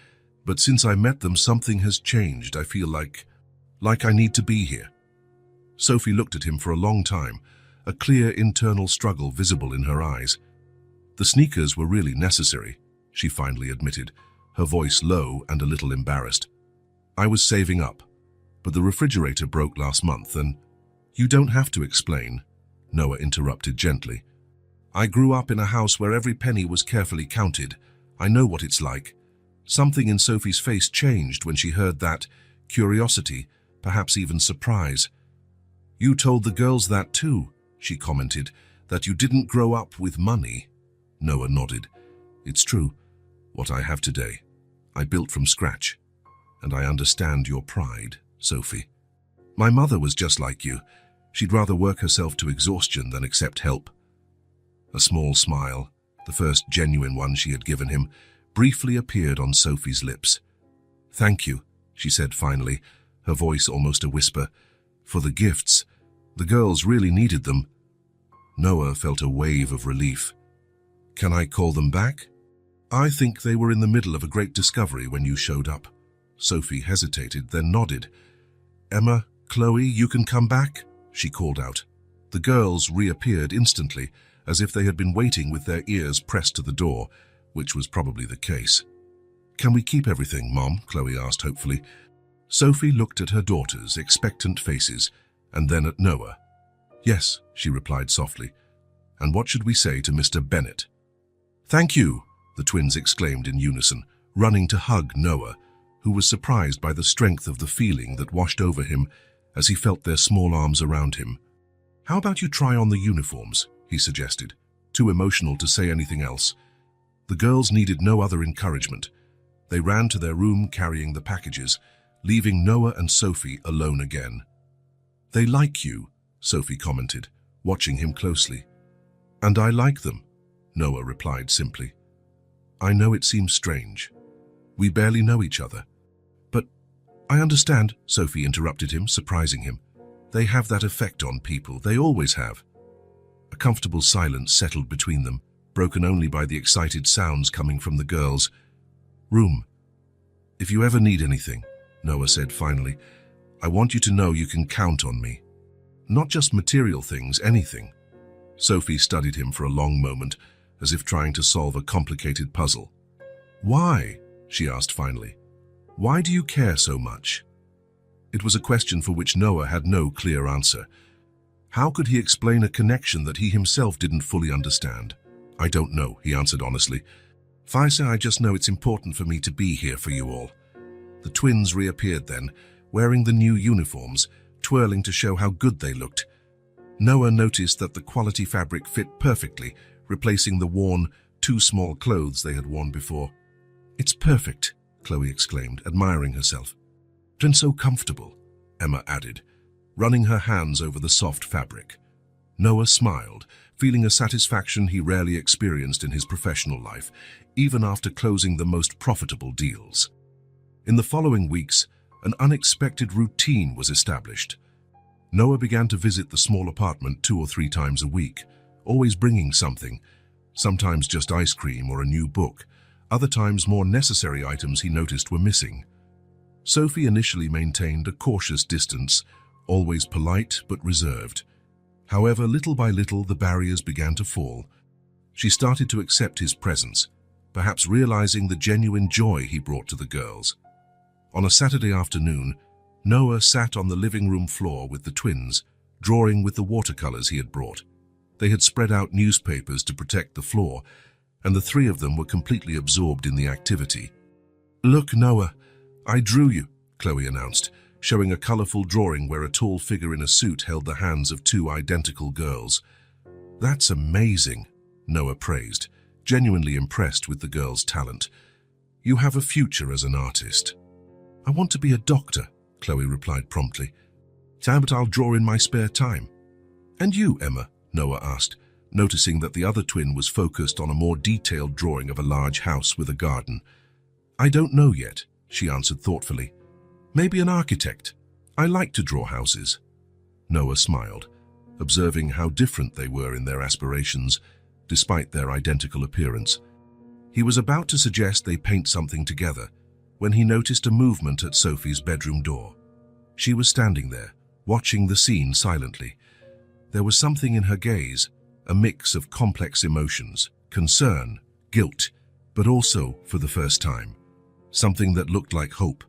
but since I met them something has changed. I feel like I need to be here." Sophie looked at him for a long time, a clear internal struggle visible in her eyes. "The sneakers were really necessary," she finally admitted, her voice low and a little embarrassed. "I was saving up, but the refrigerator broke last month and—" "You don't have to explain," Noah interrupted gently. "I grew up in a house where every penny was carefully counted. I know what it's like." Something in Sophie's face changed when she heard that, curiosity, perhaps even surprise. "You told the girls that too," she commented, "that you didn't grow up with money." Noah nodded. "It's true. What I have today, I built from scratch. And I understand your pride, Sophie. My mother was just like you. She'd rather work herself to exhaustion than accept help." A small smile, the first genuine one she had given him, briefly appeared on Sophie's lips. "Thank you," she said finally, her voice almost a whisper. "For the gifts. The girls really needed them." Noah felt a wave of relief. "Can I call them back?" "I think they were in the middle of a great discovery when you showed up." Sophie hesitated, then nodded. "Emma, Chloe, you can come back," she called out. The girls reappeared instantly, as if they had been waiting with their ears pressed to the door, which was probably the case. "Can we keep everything, Mom?" Chloe asked hopefully. Sophie looked at her daughters' expectant faces, and then at Noah. "Yes," she replied softly. "And what should we say to Mr. Bennett?" "Thank you," the twins exclaimed in unison, running to hug Noah, who was surprised by the strength of the feeling that washed over him as he felt their small arms around him. "How about you try on the uniforms?" he suggested, too emotional to say anything else. The girls needed no other encouragement. They ran to their room carrying the packages, leaving Noah and Sophie alone again. "They like you," Sophie commented, watching him closely. "And I like them," Noah replied simply. "I know it seems strange. We barely know each other." "But I understand," Sophie interrupted him, surprising him. "They have that effect on people. They always have." A comfortable silence settled between them, broken only by the excited sounds coming from the girls' room. "If you ever need anything," Noah said finally, "I want you to know you can count on me. Not just material things, anything." Sophie studied him for a long moment, as if trying to solve a complicated puzzle. "Why?" she asked finally. "Why do you care so much?" It was a question for which Noah had no clear answer. How could he explain a connection that he himself didn't fully understand? "I don't know," he answered honestly. "Faisa, I just know it's important for me to be here for you all." The twins reappeared then, wearing the new uniforms, twirling to show how good they looked. Noah noticed that the quality fabric fit perfectly, replacing the worn, too small clothes they had worn before. "It's perfect," Chloe exclaimed, admiring herself. "And so comfortable," Emma added, running her hands over the soft fabric. Noah smiled, feeling a satisfaction he rarely experienced in his professional life, even after closing the most profitable deals. In the following weeks, an unexpected routine was established. Noah began to visit the small apartment 2 or 3 times a week, always bringing something, sometimes just ice cream or a new book, other times more necessary items he noticed were missing. Sophie initially maintained a cautious distance, always polite but reserved. However, little by little, the barriers began to fall. She started to accept his presence, perhaps realizing the genuine joy he brought to the girls. On a Saturday afternoon, Noah sat on the living room floor with the twins, drawing with the watercolors he had brought. They had spread out newspapers to protect the floor, and the three of them were completely absorbed in the activity. "Look, Noah, I drew you," Chloe announced, showing a colorful drawing where a tall figure in a suit held the hands of two identical girls. "That's amazing," Noah praised, genuinely impressed with the girl's talent. "You have a future as an artist." "I want to be a doctor," Chloe replied promptly. "But I'll draw in my spare time." "And you, Emma?" Noah asked, noticing that the other twin was focused on a more detailed drawing of a large house with a garden. "I don't know yet," she answered thoughtfully. "Maybe an architect. I like to draw houses." Noah smiled, observing how different they were in their aspirations, despite their identical appearance. He was about to suggest they paint something together when he noticed a movement at Sophie's bedroom door. She was standing there, watching the scene silently. There was something in her gaze, a mix of complex emotions, concern, guilt, but also, for the first time, something that looked like hope.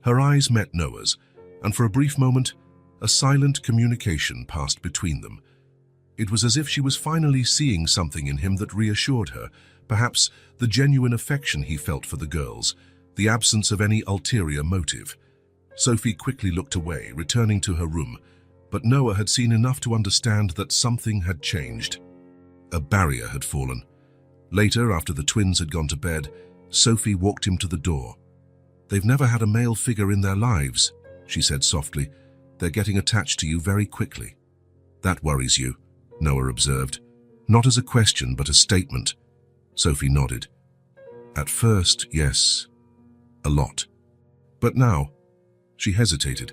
Her eyes met Noah's, and for a brief moment, a silent communication passed between them. It was as if she was finally seeing something in him that reassured her, perhaps the genuine affection he felt for the girls, the absence of any ulterior motive. Sophie quickly looked away, returning to her room, but Noah had seen enough to understand that something had changed. A barrier had fallen. Later, after the twins had gone to bed, Sophie walked him to the door. "They've never had a male figure in their lives," she said softly. "They're getting attached to you very quickly." "That worries you," Noah observed. "Not as a question, but a statement." Sophie nodded. "At first, yes. A lot. But now," she hesitated,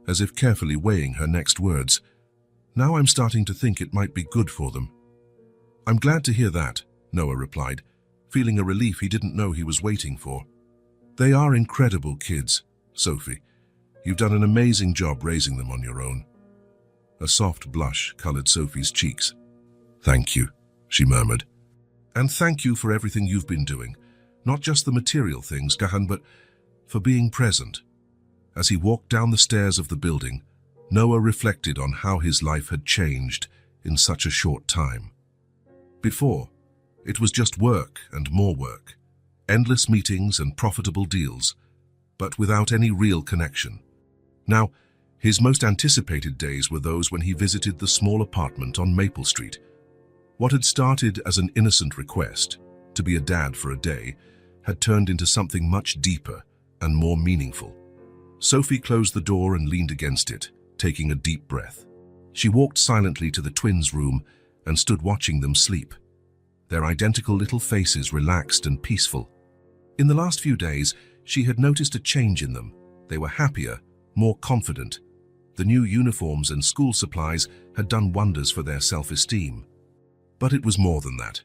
as if carefully weighing her next words. "Now I'm starting to think it might be good for them." "I'm glad to hear that," Noah replied, feeling a relief he didn't know he was waiting for. "They are incredible kids, Sophie. You've done an amazing job raising them on your own." A soft blush colored Sophie's cheeks. "Thank you," she murmured. "And thank you for everything you've been doing. Not just the material things, Gahan, but for being present." As he walked down the stairs of the building, Noah reflected on how his life had changed in such a short time. Before, it was just work and more work, endless meetings and profitable deals, but without any real connection. Now, his most anticipated days were those when he visited the small apartment on Maple Street. What had started as an innocent request, to be a dad for a day, had turned into something much deeper and more meaningful. Sophie closed the door and leaned against it, taking a deep breath. She walked silently to the twins' room and stood watching them sleep. Their identical little faces relaxed and peaceful. In the last few days, she had noticed a change in them. They were happier, more confident. The new uniforms and school supplies had done wonders for their self-esteem. But it was more than that.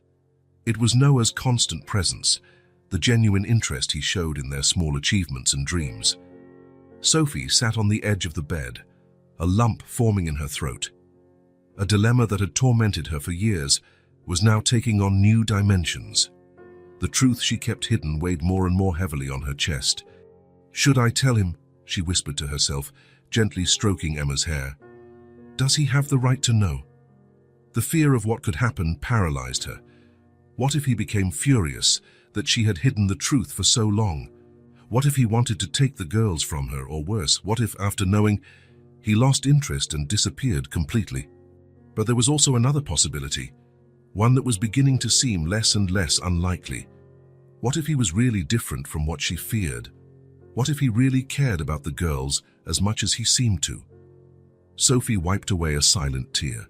It was Noah's constant presence, the genuine interest he showed in their small achievements and dreams. Sophie sat on the edge of the bed, a lump forming in her throat. A dilemma that had tormented her for years was now taking on new dimensions. The truth she kept hidden weighed more and more heavily on her chest. "Should I tell him?" she whispered to herself, gently stroking Emma's hair. "Does he have the right to know?" The fear of what could happen paralyzed her. What if he became furious that she had hidden the truth for so long? What if he wanted to take the girls from her, or worse, what if, after knowing, he lost interest and disappeared completely? But there was also another possibility, one that was beginning to seem less and less unlikely. What if he was really different from what she feared? What if he really cared about the girls as much as he seemed to? Sophie wiped away a silent tear.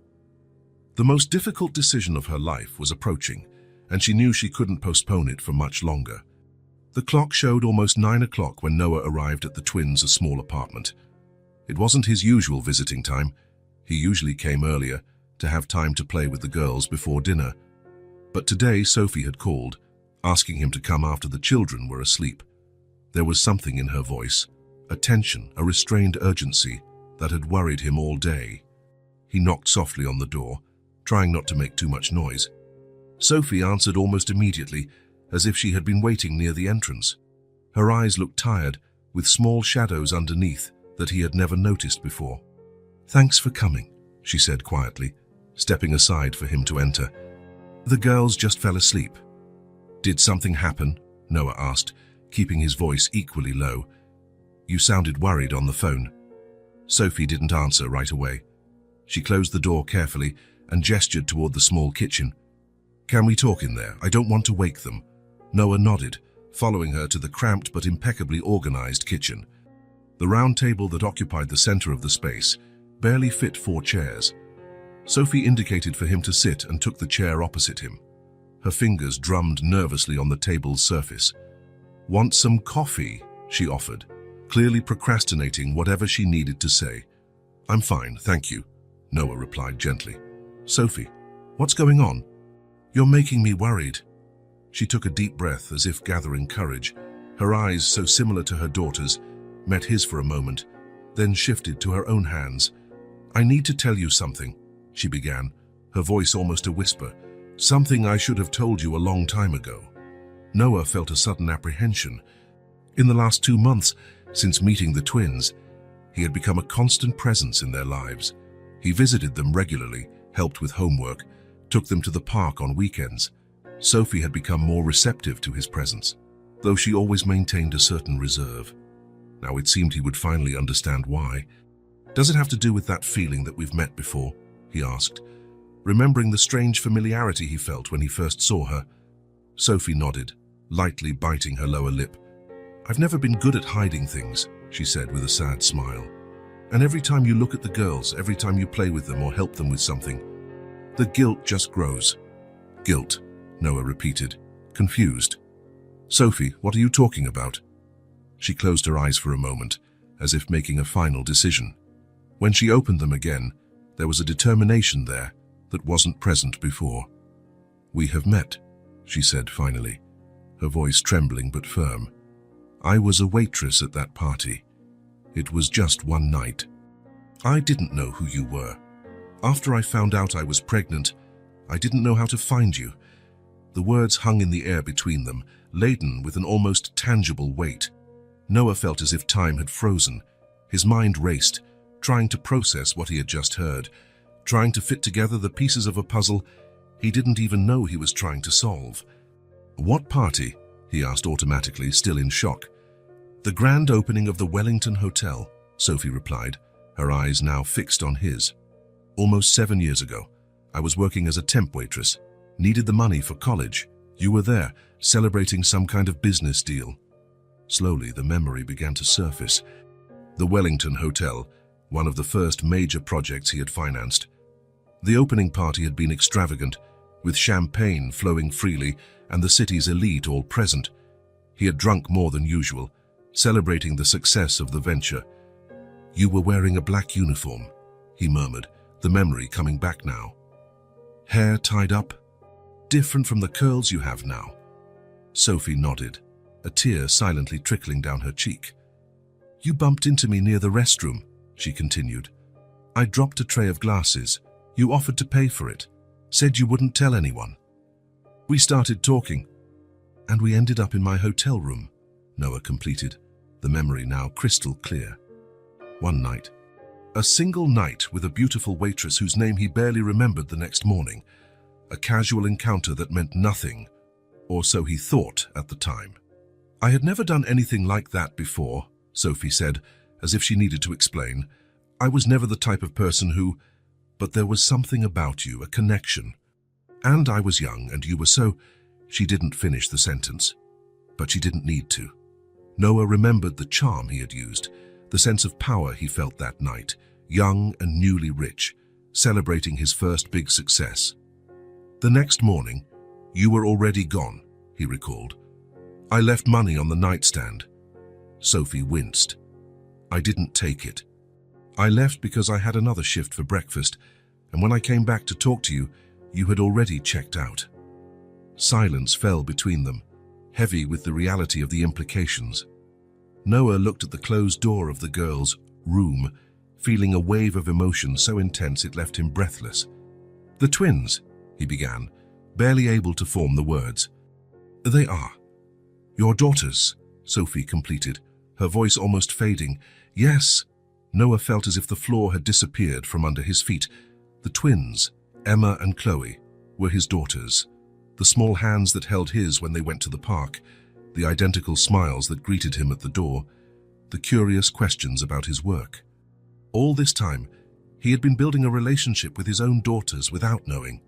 The most difficult decision of her life was approaching, and she knew she couldn't postpone it for much longer. The clock showed almost 9 o'clock when Noah arrived at the twins' small apartment. It wasn't his usual visiting time. He usually came earlier, to have time to play with the girls before dinner. But today Sophie had called, asking him to come after the children were asleep. There was something in her voice, a tension, a restrained urgency that had worried him all day. He knocked softly on the door, trying not to make too much noise. Sophie answered almost immediately, as if she had been waiting near the entrance. Her eyes looked tired, with small shadows underneath that he had never noticed before. "Thanks for coming," she said quietly, stepping aside for him to enter. The girls just fell asleep. Did something happen? Noah asked, keeping his voice equally low. You sounded worried on the phone. Sophie didn't answer right away. She closed the door carefully and gestured toward the small kitchen. Can we talk in there? I don't want to wake them. Noah nodded, following her to the cramped but impeccably organized kitchen. The round table that occupied the center of the space barely fit 4 chairs. Sophie indicated for him to sit and took the chair opposite him. Her fingers drummed nervously on the table's surface. Want some coffee? She offered, clearly procrastinating whatever she needed to say. I'm fine, thank you, Noah replied gently. Sophie, what's going on? You're making me worried. She took a deep breath as if gathering courage. Her eyes, so similar to her daughter's, met his for a moment, then shifted to her own hands. I need to tell you something, she began, her voice almost a whisper. Something I should have told you a long time ago. Noah felt a sudden apprehension. In the last 2 months, since meeting the twins, he had become a constant presence in their lives. He visited them regularly, helped with homework, took them to the park on weekends. Sophie had become more receptive to his presence, though she always maintained a certain reserve. Now it seemed he would finally understand why. Does it have to do with that feeling that we've met before? He asked, remembering the strange familiarity he felt when he first saw her. Sophie nodded, lightly biting her lower lip. I've never been good at hiding things, she said with a sad smile. And every time you look at the girls, every time you play with them or help them with something, the guilt just grows. Guilt, Noah repeated, confused. Sophie, what are you talking about? She closed her eyes for a moment, as if making a final decision. When she opened them again, there was a determination there that wasn't present before. We have met, she said finally, her voice trembling but firm. I was a waitress at that party. It was just one night. I didn't know who you were. After I found out I was pregnant, I didn't know how to find you. The words hung in the air between them, laden with an almost tangible weight. Noah felt as if time had frozen. His mind raced, trying to process what he had just heard, trying to fit together the pieces of a puzzle he didn't even know he was trying to solve. What party? He asked automatically, still in shock. The grand opening of the Wellington Hotel, Sophie replied, her eyes now fixed on his. Almost 7 years ago, I was working as a temp waitress, needed the money for college. You were there, celebrating some kind of business deal. Slowly, the memory began to surface. The Wellington Hotel, one of the first major projects he had financed. The opening party had been extravagant, with champagne flowing freely and the city's elite all present. He had drunk more than usual, celebrating the success of the venture. You were wearing a black uniform, he murmured, the memory coming back now. Hair tied up, different from the curls you have now. Sophie nodded, a tear silently trickling down her cheek. You bumped into me near the restroom, she continued. I dropped a tray of glasses. You offered to pay for it, said you wouldn't tell anyone. We started talking, and we ended up in my hotel room, Noah completed, the memory now crystal clear. One night. A single night with a beautiful waitress whose name he barely remembered the next morning. A casual encounter that meant nothing, or so he thought at the time. I had never done anything like that before, Sophie said, as if she needed to explain. I was never the type of person who... But there was something about you, a connection. And I was young, and you were so... She didn't finish the sentence, but she didn't need to. Noah remembered the charm he had used, the sense of power he felt that night, young and newly rich, celebrating his first big success. The next morning, you were already gone, he recalled. I left money on the nightstand. Sophie winced. I didn't take it. I left because I had another shift for breakfast, and when I came back to talk to you, you had already checked out. Silence fell between them, heavy with the reality of the implications. Noah looked at the closed door of the girls' room, feeling a wave of emotion so intense it left him breathless. The twins, he began, barely able to form the words. They are. Your daughters, Sophie completed, her voice almost fading. Yes. Noah felt as if the floor had disappeared from under his feet. The twins, Emma and Chloe, were his daughters. The small hands that held his when they went to the park, the identical smiles that greeted him at the door, the curious questions about his work. All this time, he had been building a relationship with his own daughters without knowing.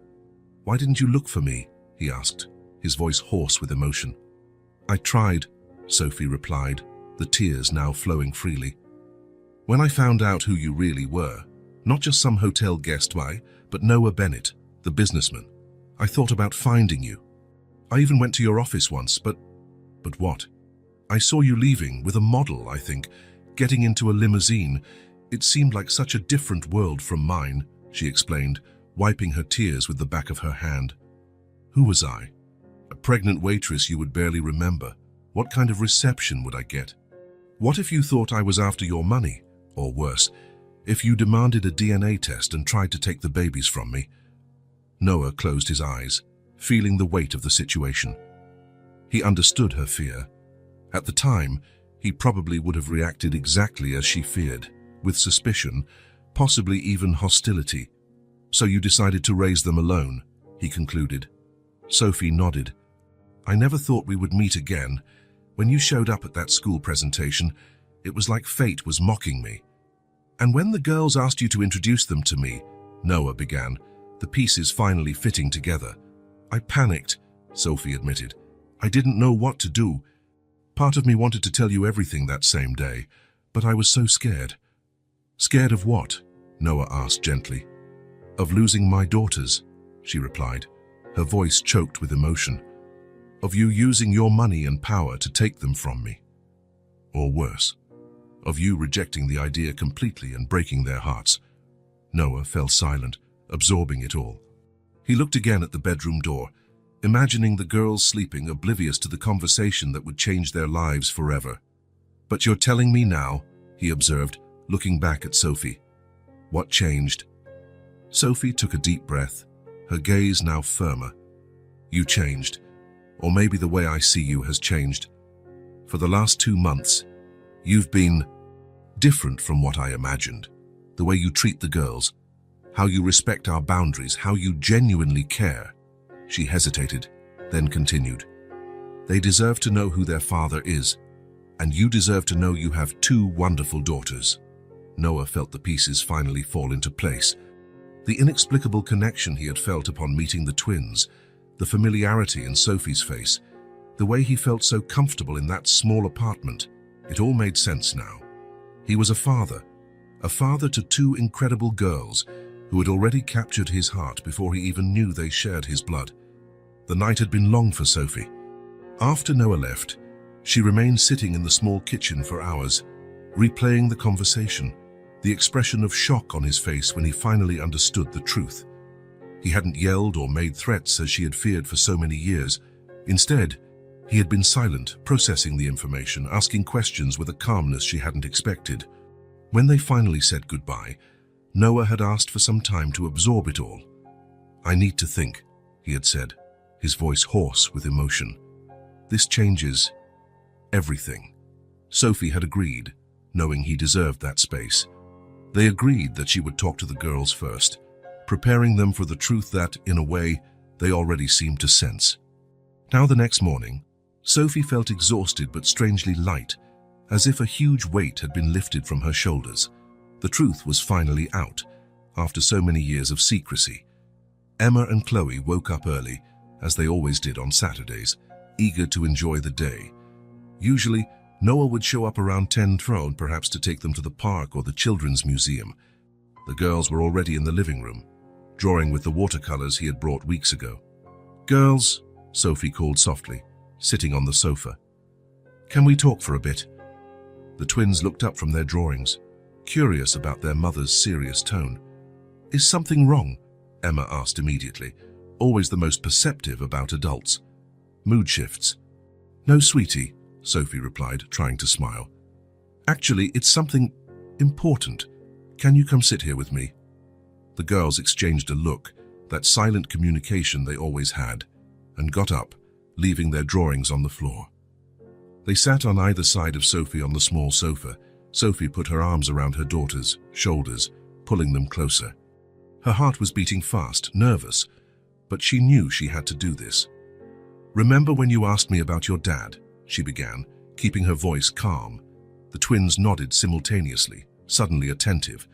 "Why didn't you look for me?" he asked, his voice hoarse with emotion. "I tried," Sophie replied, the tears now flowing freely. "When I found out who you really were, not just some hotel guest but Noah Bennett, the businessman, I thought about finding you. I even went to your office once, but what? I saw you leaving with a model, I think, getting into a limousine. It seemed like such a different world from mine," she explained, wiping her tears with the back of her hand. "Who was I? A pregnant waitress you would barely remember. What kind of reception would I get? What if you thought I was after your money? Or worse, if you demanded a DNA test and tried to take the babies from me?" Noah closed his eyes, feeling the weight of the situation. He understood her fear. At the time, he probably would have reacted exactly as she feared, with suspicion, possibly even hostility. "So you decided to raise them alone," he concluded. Sophie nodded. "I never thought we would meet again. When you showed up at that school presentation, it was like fate was mocking me. And when the girls asked you to introduce them to me," Noah began, the pieces finally fitting together. "I panicked," Sophie admitted. "I didn't know what to do. Part of me wanted to tell you everything that same day, but I was so scared." "Scared of what?" Noah asked gently. "Of losing my daughters," she replied, her voice choked with emotion. "Of you using your money and power to take them from me. Or worse, of you rejecting the idea completely and breaking their hearts." Noah fell silent, absorbing it all. He looked again at the bedroom door, imagining the girls sleeping, oblivious to the conversation that would change their lives forever. "But you're telling me now," he observed, looking back at Sophie. "What changed?" Sophie took a deep breath, her gaze now firmer. "You changed. Or maybe the way I see you has changed. For the last 2 months, you've been different from what I imagined. The way you treat the girls, how you respect our boundaries, how you genuinely care." She hesitated, then continued. "They deserve to know who their father is, and you deserve to know you have 2 wonderful daughters." Noah felt the pieces finally fall into place. The inexplicable connection he had felt upon meeting the twins, the familiarity in Sophie's face, the way he felt so comfortable in that small apartment, it all made sense now. He was a father to 2 incredible girls who had already captured his heart before he even knew they shared his blood. The night had been long for Sophie. After Noah left, she remained sitting in the small kitchen for hours, replaying the conversation, the expression of shock on his face when he finally understood the truth. He hadn't yelled or made threats as she had feared for so many years. Instead, he had been silent, processing the information, asking questions with a calmness she hadn't expected. When they finally said goodbye, Noah had asked for some time to absorb it all. "I need to think," he had said, his voice hoarse with emotion. "This changes everything." Sophie had agreed, knowing he deserved that space. They agreed that she would talk to the girls first, preparing them for the truth that, in a way, they already seemed to sense. Now the next morning, Sophie felt exhausted but strangely light, as if a huge weight had been lifted from her shoulders. The truth was finally out, after so many years of secrecy. Emma and Chloe woke up early, as they always did on Saturdays, eager to enjoy the day. Usually, Noah would show up around 10 perhaps to take them to the park or the children's museum. The girls were already in the living room, drawing with the watercolors he had brought weeks ago. "Girls," Sophie called softly, sitting on the sofa. "Can we talk for a bit?" The twins looked up from their drawings, curious about their mother's serious tone. "Is something wrong?" Emma asked immediately, always the most perceptive about adults. "Mood shifts." "No, sweetie," Sophie replied, trying to smile. "Actually, it's something important. Can you come sit here with me?" The girls exchanged a look, that silent communication they always had, and got up, leaving their drawings on the floor. They sat on either side of Sophie on the small sofa. Sophie put her arms around her daughter's shoulders, pulling them closer. Her heart was beating fast, nervous, but she knew she had to do this. "Remember when you asked me about your dad?" she began, keeping her voice calm. The twins nodded simultaneously, suddenly attentive.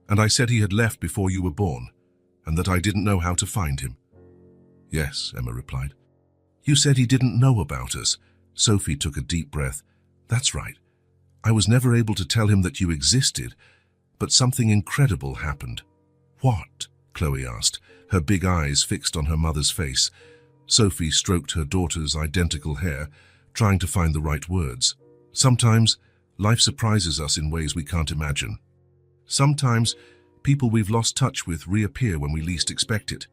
"And I said he had left before you were born, and that I didn't know how to find him." "Yes," Emma replied. "You said he didn't know about us." Sophie took a deep breath. "That's right. I was never able to tell him that you existed, but something incredible happened." "What?" Chloe asked, her big eyes fixed on her mother's face. Sophie stroked her daughter's identical hair, trying to find the right words. "Sometimes, life surprises us in ways we can't imagine. Sometimes, people we've lost touch with reappear when we least expect it."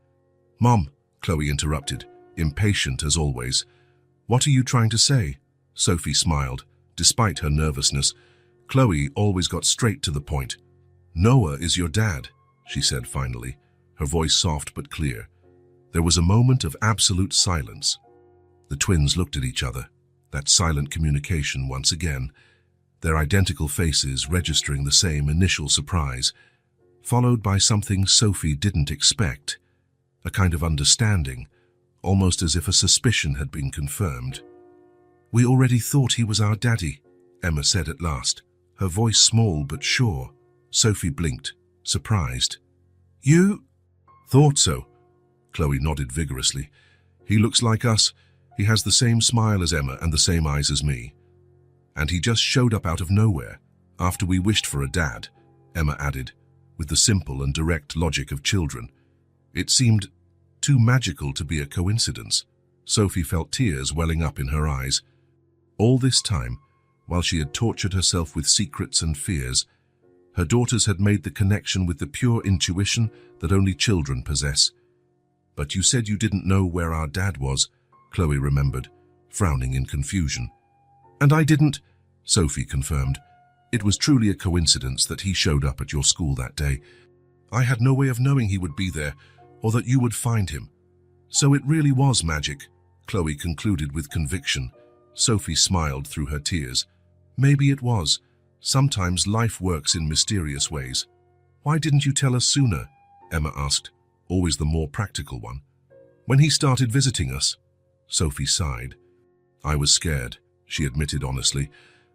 "Mom," Chloe interrupted, impatient as always. "What are you trying to say?" Sophie smiled, despite her nervousness. Chloe always got straight to the point. "Noah is your dad," she said finally, her voice soft but clear. There was a moment of absolute silence. The twins looked at each other, that silent communication once again, their identical faces registering the same initial surprise, followed by something Sophie didn't expect, a kind of understanding, almost as if a suspicion had been confirmed. "We already thought he was our daddy," Emma said at last, her voice small but sure. Sophie blinked, surprised. "You thought so?" Chloe nodded vigorously. "He looks like us. He has the same smile as Emma and the same eyes as me. And he just showed up out of nowhere, after we wished for a dad," Emma added, with the simple and direct logic of children. It seemed too magical to be a coincidence. Sophie felt tears welling up in her eyes. All this time, while she had tortured herself with secrets and fears, her daughters had made the connection with the pure intuition that only children possess. "But you said you didn't know where our dad was," Chloe remembered, frowning in confusion. "And I didn't," Sophie confirmed. "It was truly a coincidence that he showed up at your school that day. I had no way of knowing he would be there, or that you would find him. So it really was magic," Chloe concluded with conviction. Sophie smiled through her tears. "Maybe it was. Sometimes life works in mysterious ways." "Why didn't you tell us sooner?" Emma asked, always the more practical one. "When he started visiting us." Sophie sighed. "I was scared," she admitted honestly.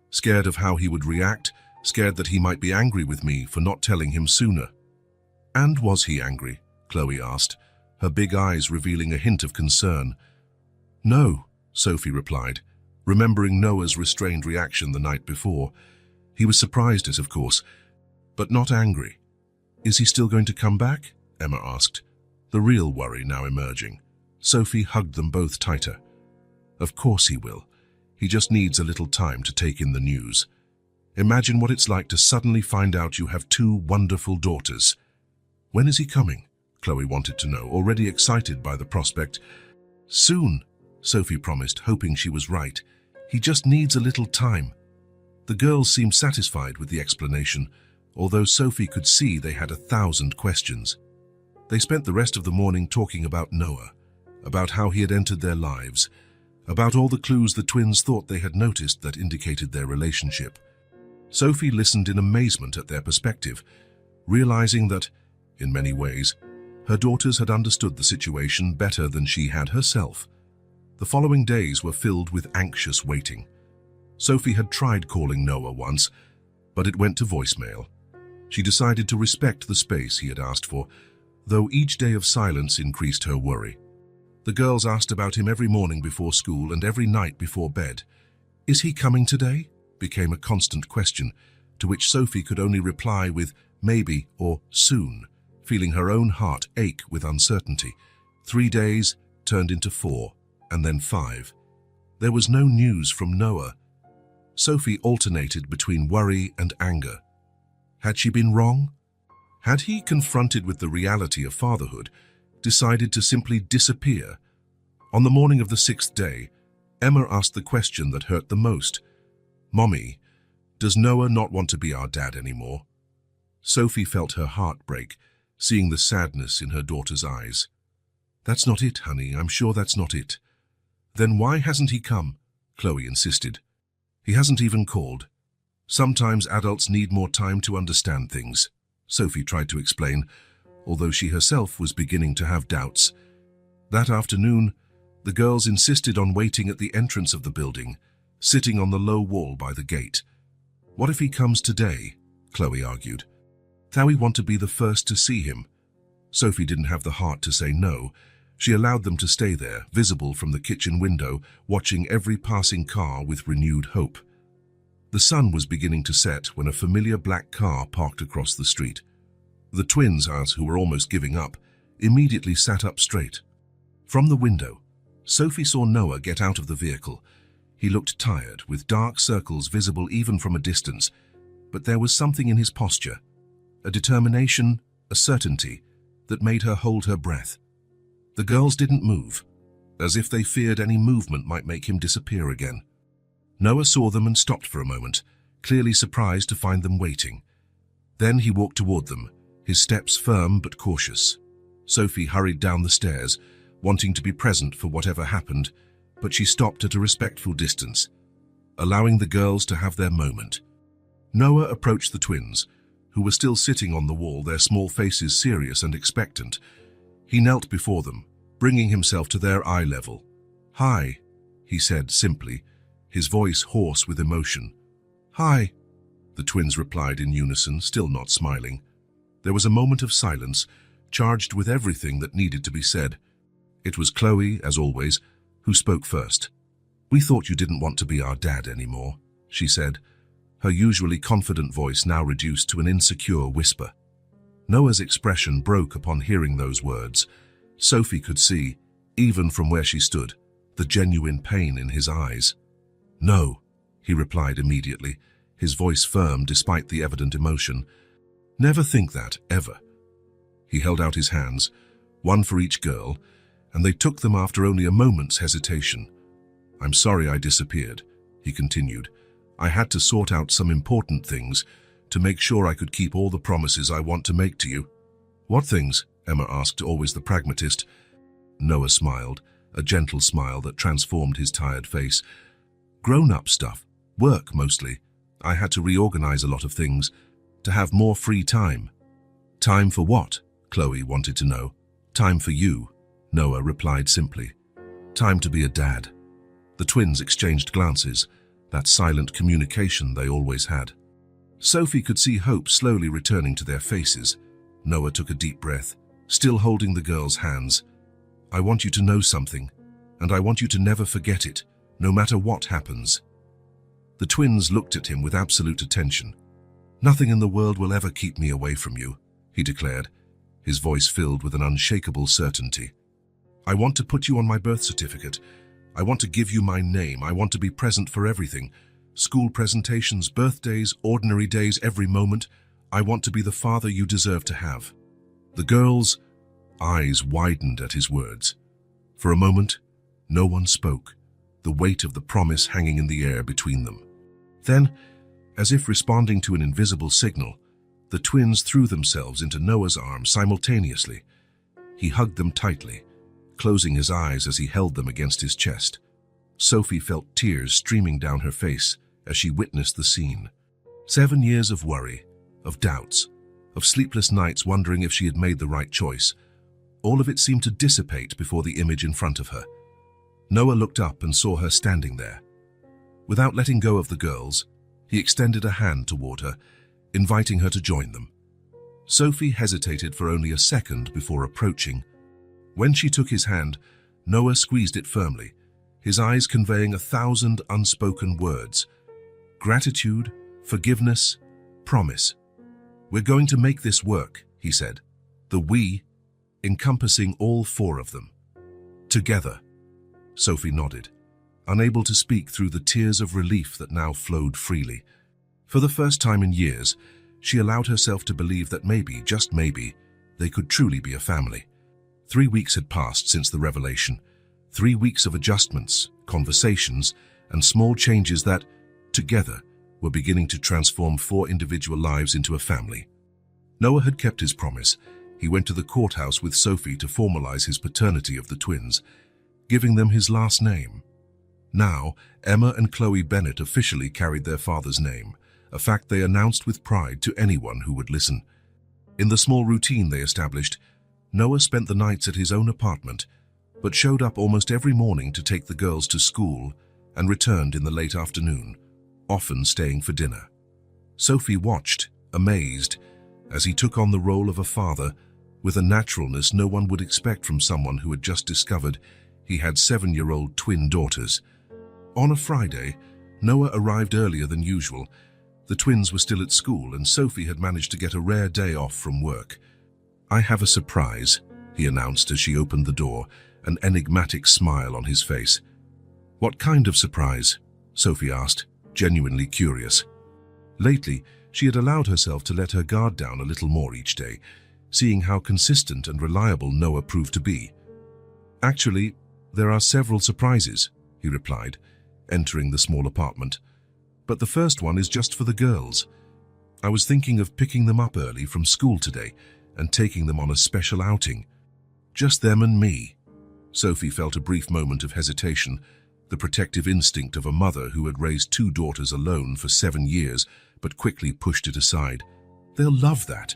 "Scared of how he would react, scared that he might be angry with me for not telling him sooner." "And was he angry?" Chloe asked, her big eyes revealing a hint of concern. "No," Sophie replied, remembering Noah's restrained reaction the night before. "He was surprised at it, of course, but not angry." "Is he still going to come back?" Emma asked, the real worry now emerging. Sophie hugged them both tighter. "Of course he will. He just needs a little time to take in the news. Imagine what it's like to suddenly find out you have 2 wonderful daughters." "When is he coming?" Chloe wanted to know, already excited by the prospect. "Soon," Sophie promised, hoping she was right. "He just needs a little time." The girls seemed satisfied with the explanation, although Sophie could see they had 1,000 questions. They spent the rest of the morning talking about Noah, about how he had entered their lives, about all the clues the twins thought they had noticed that indicated their relationship. Sophie listened in amazement at their perspective, realizing that, in many ways, her daughters had understood the situation better than she had herself. The following days were filled with anxious waiting. Sophie had tried calling Noah once, but it went to voicemail. She decided to respect the space he had asked for, though each day of silence increased her worry. The girls asked about him every morning before school and every night before bed. "Is he coming today?" became a constant question, to which Sophie could only reply with maybe or soon, feeling her own heart ache with uncertainty. 3 days turned into 4, and then 5. There was no news from Noah. Sophie alternated between worry and anger. Had she been wrong? Had he, confronted with the reality of fatherhood, decided to simply disappear? On the morning of the 6th day, Emma asked the question that hurt the most. "Mommy, does Noah not want to be our dad anymore?" Sophie felt her heart break, seeing the sadness in her daughter's eyes. "That's not it, honey. I'm sure that's not it." "Then why hasn't he come?" Chloe insisted. "He hasn't even called. Sometimes adults need more time to understand things," Sophie tried to explain, although she herself was beginning to have doubts. That afternoon, the girls insisted on waiting at the entrance of the building, sitting on the low wall by the gate. "What if he comes today?" Chloe argued. "How we want to be the first to see him." Sophie didn't have the heart to say no. She allowed them to stay there, visible from the kitchen window, watching every passing car with renewed hope. The sun was beginning to set when a familiar black car parked across the street. The twins, who were almost giving up, immediately sat up straight. From the window, Sophie saw Noah get out of the vehicle. He looked tired, with dark circles visible even from a distance, but there was something in his posture, a determination, a certainty, that made her hold her breath. The girls didn't move, as if they feared any movement might make him disappear again. Noah saw them and stopped for a moment, clearly surprised to find them waiting. Then he walked toward them, his steps firm but cautious. Sophie hurried down the stairs, wanting to be present for whatever happened, but she stopped at a respectful distance, allowing the girls to have their moment. Noah approached the twins, who were still sitting on the wall, their small faces serious and expectant. He knelt before them, bringing himself to their eye level. "Hi," he said simply, his voice hoarse with emotion. "Hi," the twins replied in unison, still not smiling. There was a moment of silence, charged with everything that needed to be said. It was Chloe, as always, who spoke first. "We thought you didn't want to be our dad anymore," she said, her usually confident voice now reduced to an insecure whisper. Noah's expression broke upon hearing those words. Sophie could see, even from where she stood, the genuine pain in his eyes. "No," he replied immediately, his voice firm despite the evident emotion. "Never think that, ever." He held out his hands, one for each girl, and they took them after only a moment's hesitation. "I'm sorry I disappeared," he continued. "I had to sort out some important things to make sure I could keep all the promises I want to make to you." "What things?" Emma asked, always the pragmatist. Noah smiled, a gentle smile that transformed his tired face. "Grown-up stuff. Work, mostly. I had to reorganize a lot of things, to have more free time." "Time for what?" Chloe wanted to know. "Time for you," Noah replied simply. "Time to be a dad." The twins exchanged glances, that silent communication they always had. Sophie could see hope slowly returning to their faces. Noah took a deep breath, still holding the girls' hands. "I want you to know something, and I want you to never forget it, no matter what happens." The twins looked at him with absolute attention. "Nothing in the world will ever keep me away from you," he declared, his voice filled with an unshakable certainty. "I want to put you on my birth certificate. I want to give you my name. I want to be present for everything. School presentations, birthdays, ordinary days, every moment. I want to be the father you deserve to have." The girls' eyes widened at his words. For a moment, no one spoke, the weight of the promise hanging in the air between them. Then, as if responding to an invisible signal, the twins threw themselves into Noah's arms simultaneously. He hugged them tightly, closing his eyes as he held them against his chest. Sophie felt tears streaming down her face as she witnessed the scene. 7 years of worry, of doubts, of sleepless nights wondering if she had made the right choice. All of it seemed to dissipate before the image in front of her. Noah looked up and saw her standing there. Without letting go of the girls, he extended a hand toward her, inviting her to join them. Sophie hesitated for only a second before approaching. When she took his hand, Noah squeezed it firmly, his eyes conveying 1,000 unspoken words. Gratitude, forgiveness, promise. "We're going to make this work," he said, the "we" encompassing all 4 of them. "Together." Sophie nodded, unable to speak through the tears of relief that now flowed freely. For the first time in years, she allowed herself to believe that maybe, just maybe, they could truly be a family. 3 weeks had passed since the revelation. 3 weeks of adjustments, conversations, and small changes that, together, were beginning to transform 4 individual lives into a family. Noah had kept his promise. He went to the courthouse with Sophie to formalize his paternity of the twins, giving them his last name. Now, Emma and Chloe Bennett officially carried their father's name, a fact they announced with pride to anyone who would listen. In the small routine they established, Noah spent the nights at his own apartment, but showed up almost every morning to take the girls to school and returned in the late afternoon, often staying for dinner. Sophie watched, amazed, as he took on the role of a father with a naturalness no one would expect from someone who had just discovered he had 7-year-old twin daughters. On a Friday, Noah arrived earlier than usual. The twins were still at school and Sophie had managed to get a rare day off from work. "I have a surprise," he announced as she opened the door, an enigmatic smile on his face. "What kind of surprise?" Sophie asked, genuinely curious. Lately, she had allowed herself to let her guard down a little more each day, seeing how consistent and reliable Noah proved to be. "Actually, there are several surprises," he replied, entering the small apartment. "But the first one is just for the girls. I was thinking of picking them up early from school today and taking them on a special outing. Just them and me." Sophie felt a brief moment of hesitation, the protective instinct of a mother who had raised 2 daughters alone for 7 years, but quickly pushed it aside. "They'll love that.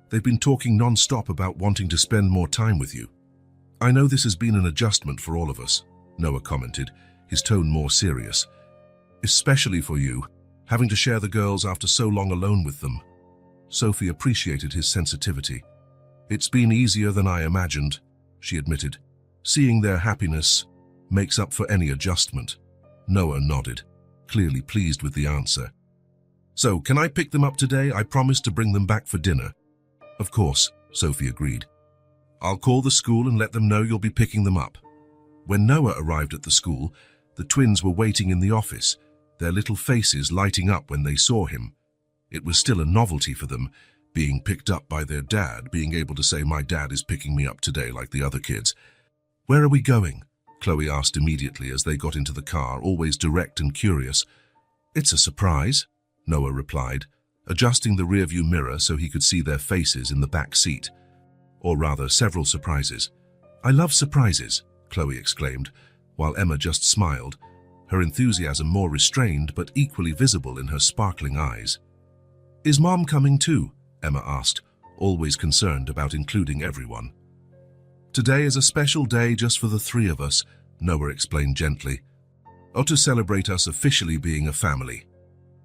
They've been talking non-stop about wanting to spend more time with you." "I know this has been an adjustment for all of us," Noah commented, his tone more serious. "Especially for you, having to share the girls after so long alone with them." Sophie appreciated his sensitivity. "It's been easier than I imagined," she admitted. "Seeing their happiness makes up for any adjustment." Noah nodded, clearly pleased with the answer. "So, can I pick them up today? I promised to bring them back for dinner." "Of course," Sophie agreed. "I'll call the school and let them know you'll be picking them up." When Noah arrived at the school, the twins were waiting in the office, their little faces lighting up when they saw him. It was still a novelty for them, being picked up by their dad, being able to say, "My dad is picking me up today," like the other kids. "Where are we going?" Chloe asked immediately as they got into the car, always direct and curious. "It's a surprise," Noah replied, adjusting the rearview mirror so he could see their faces in the back seat. "Or rather, several surprises." "I love surprises," Chloe exclaimed, while Emma just smiled, her enthusiasm more restrained but equally visible in her sparkling eyes. "Is Mom coming too?" Emma asked, always concerned about including everyone. "Today is a special day just for the 3 of us," Noah explained gently. "Or to celebrate us officially being a family."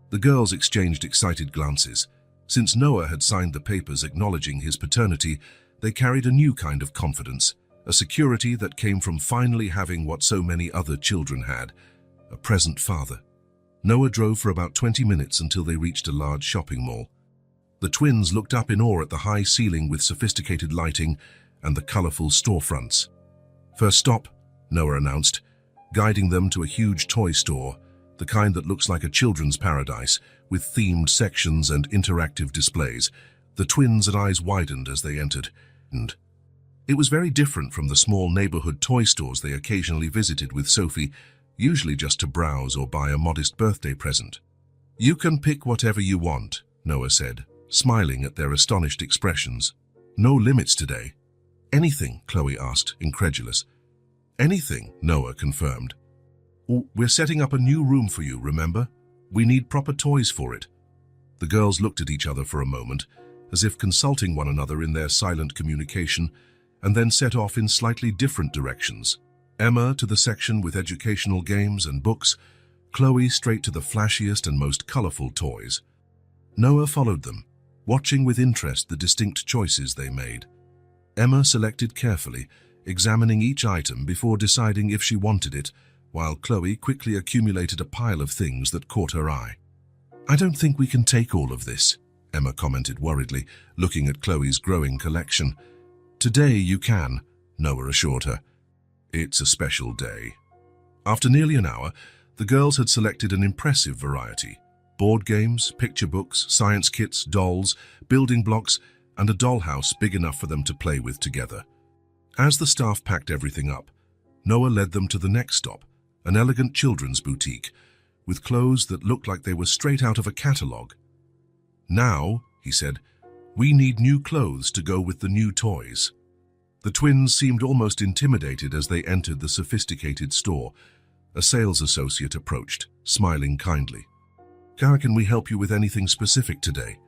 The girls exchanged excited glances. Since Noah had signed the papers acknowledging his paternity, they carried a new kind of confidence, a security that came from finally having what so many other children had, a present father. Noah drove for about 20 minutes until they reached a large shopping mall. The twins looked up in awe at the high ceiling with sophisticated lighting and the colorful storefronts. "First stop," Noah announced, guiding them to a huge toy store, the kind that looks like a children's paradise, with themed sections and interactive displays. The twins' eyes widened as they entered, and it was very different from the small neighborhood toy stores they occasionally visited with Sophie, usually just to browse or buy a modest birthday present. "You can pick whatever you want," Noah said, smiling at their astonished expressions. "No limits today." "Anything?" Chloe asked, incredulous. "Anything," Noah confirmed. "We're setting up a new room for you, remember? We need proper toys for it." The girls looked at each other for a moment, as if consulting one another in their silent communication, and then set off in slightly different directions. Emma to the section with educational games and books, Chloe straight to the flashiest and most colorful toys. Noah followed them, watching with interest the distinct choices they made. Emma selected carefully, examining each item before deciding if she wanted it, while Chloe quickly accumulated a pile of things that caught her eye. "I don't think we can take all of this," Emma commented worriedly, looking at Chloe's growing collection. "Today you can," Noah assured her. "It's a special day." After nearly an hour, the girls had selected an impressive variety: board games, picture books, science kits, dolls, building blocks, and a dollhouse big enough for them to play with together. As the staff packed everything up, Noah led them to the next stop, an elegant children's boutique, with clothes that looked like they were straight out of a catalogue. "Now," he said, "we need new clothes to go with the new toys." The twins seemed almost intimidated as they entered the sophisticated store. A sales associate approached, smiling kindly. "Can we help you with anything specific today?"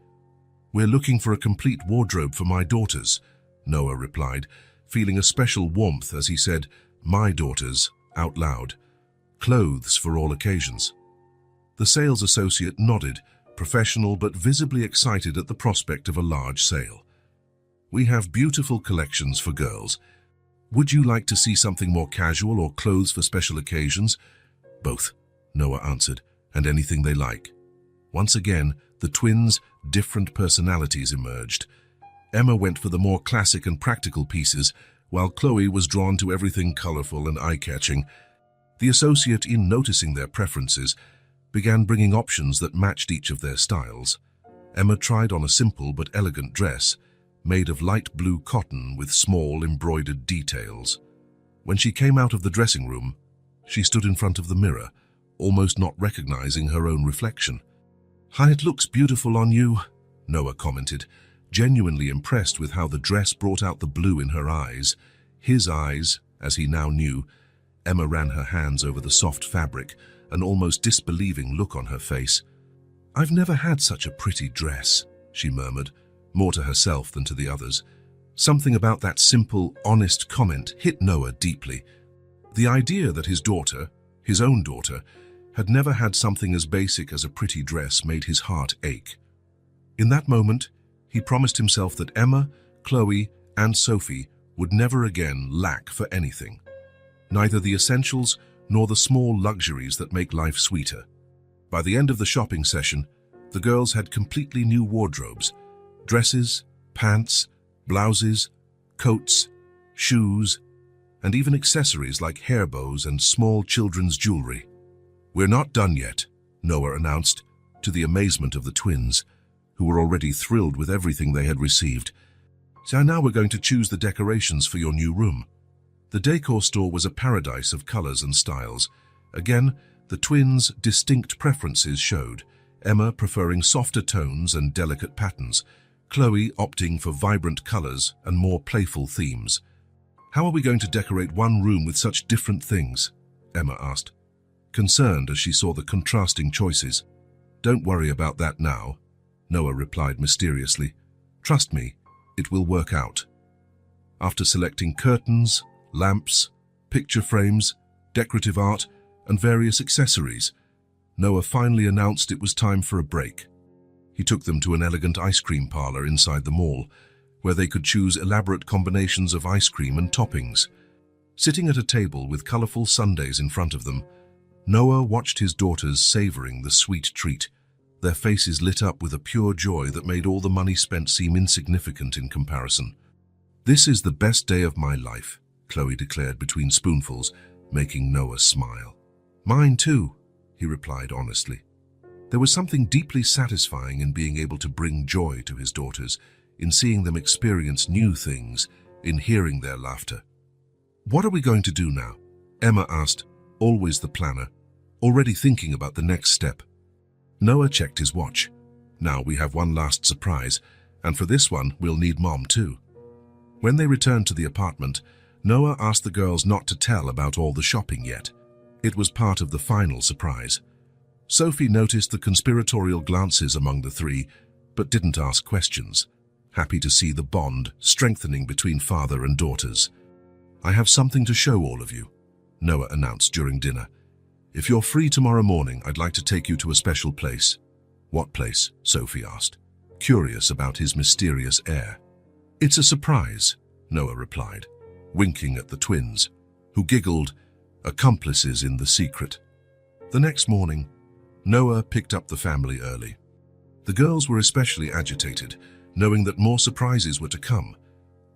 "We're looking for a complete wardrobe for my daughters," Noah replied, feeling a special warmth as he said, "my daughters," out loud. "Clothes for all occasions." The sales associate nodded, professional but visibly excited at the prospect of a large sale. "We have beautiful collections for girls. Would you like to see something more casual or clothes for special occasions?" "Both," Noah answered, "and anything they like." Once again, the twins' different personalities emerged. Emma went for the more classic and practical pieces, while Chloe was drawn to everything colorful and eye-catching. The associate, in noticing their preferences, began bringing options that matched each of their styles. Emma tried on a simple but elegant dress, made of light blue cotton with small embroidered details. When she came out of the dressing room, she stood in front of the mirror, almost not recognizing her own reflection. "Hi, it looks beautiful on you," Noah commented, genuinely impressed with how the dress brought out the blue in her eyes. His eyes, as he now knew. Emma ran her hands over the soft fabric, an almost disbelieving look on her face. "I've never had such a pretty dress," she murmured, more to herself than to the others. Something about that simple, honest comment hit Noah deeply. The idea that his daughter, his own daughter, had never had something as basic as a pretty dress made his heart ache. In that moment, he promised himself that Emma, Chloe, and Sophie would never again lack for anything. Neither the essentials nor the small luxuries that make life sweeter. By the end of the shopping session, the girls had completely new wardrobes: dresses, pants, blouses, coats, shoes, and even accessories like hair bows and small children's jewelry. "We're not done yet," Noah announced, to the amazement of the twins, who were already thrilled with everything they had received. "So now we're going to choose the decorations for your new room." The decor store was a paradise of colors and styles. Again, the twins' distinct preferences showed, Emma preferring softer tones and delicate patterns, Chloe opting for vibrant colors and more playful themes. "How are we going to decorate one room with such different things?" Emma asked, concerned as she saw the contrasting choices. "Don't worry about that now," Noah replied mysteriously. "Trust me, it will work out." After selecting curtains, lamps, picture frames, decorative art, and various accessories, Noah finally announced it was time for a break. He took them to an elegant ice cream parlor inside the mall, where they could choose elaborate combinations of ice cream and toppings. Sitting at a table with colorful sundaes in front of them, Noah watched his daughters savoring the sweet treat, their faces lit up with a pure joy that made all the money spent seem insignificant in comparison. "This is the best day of my life," Chloe declared between spoonfuls, making Noah smile. "Mine too," he replied honestly. There was something deeply satisfying in being able to bring joy to his daughters, in seeing them experience new things, in hearing their laughter. "What are we going to do now?" Emma asked, always the planner, already thinking about the next step. Noah checked his watch. "Now we have one last surprise, and for this one we'll need Mom too." When they returned to the apartment, Noah asked the girls not to tell about all the shopping yet. It was part of the final surprise. Sophie noticed the conspiratorial glances among the three, but didn't ask questions, happy to see the bond strengthening between father and daughters. "I have something to show all of you," Noah announced during dinner. "If you're free tomorrow morning, I'd like to take you to a special place." "What place?" Sophie asked, curious about his mysterious air. "It's a surprise," Noah replied, winking at the twins, who giggled, accomplices in the secret. The next morning, Noah picked up the family early. The girls were especially agitated, knowing that more surprises were to come.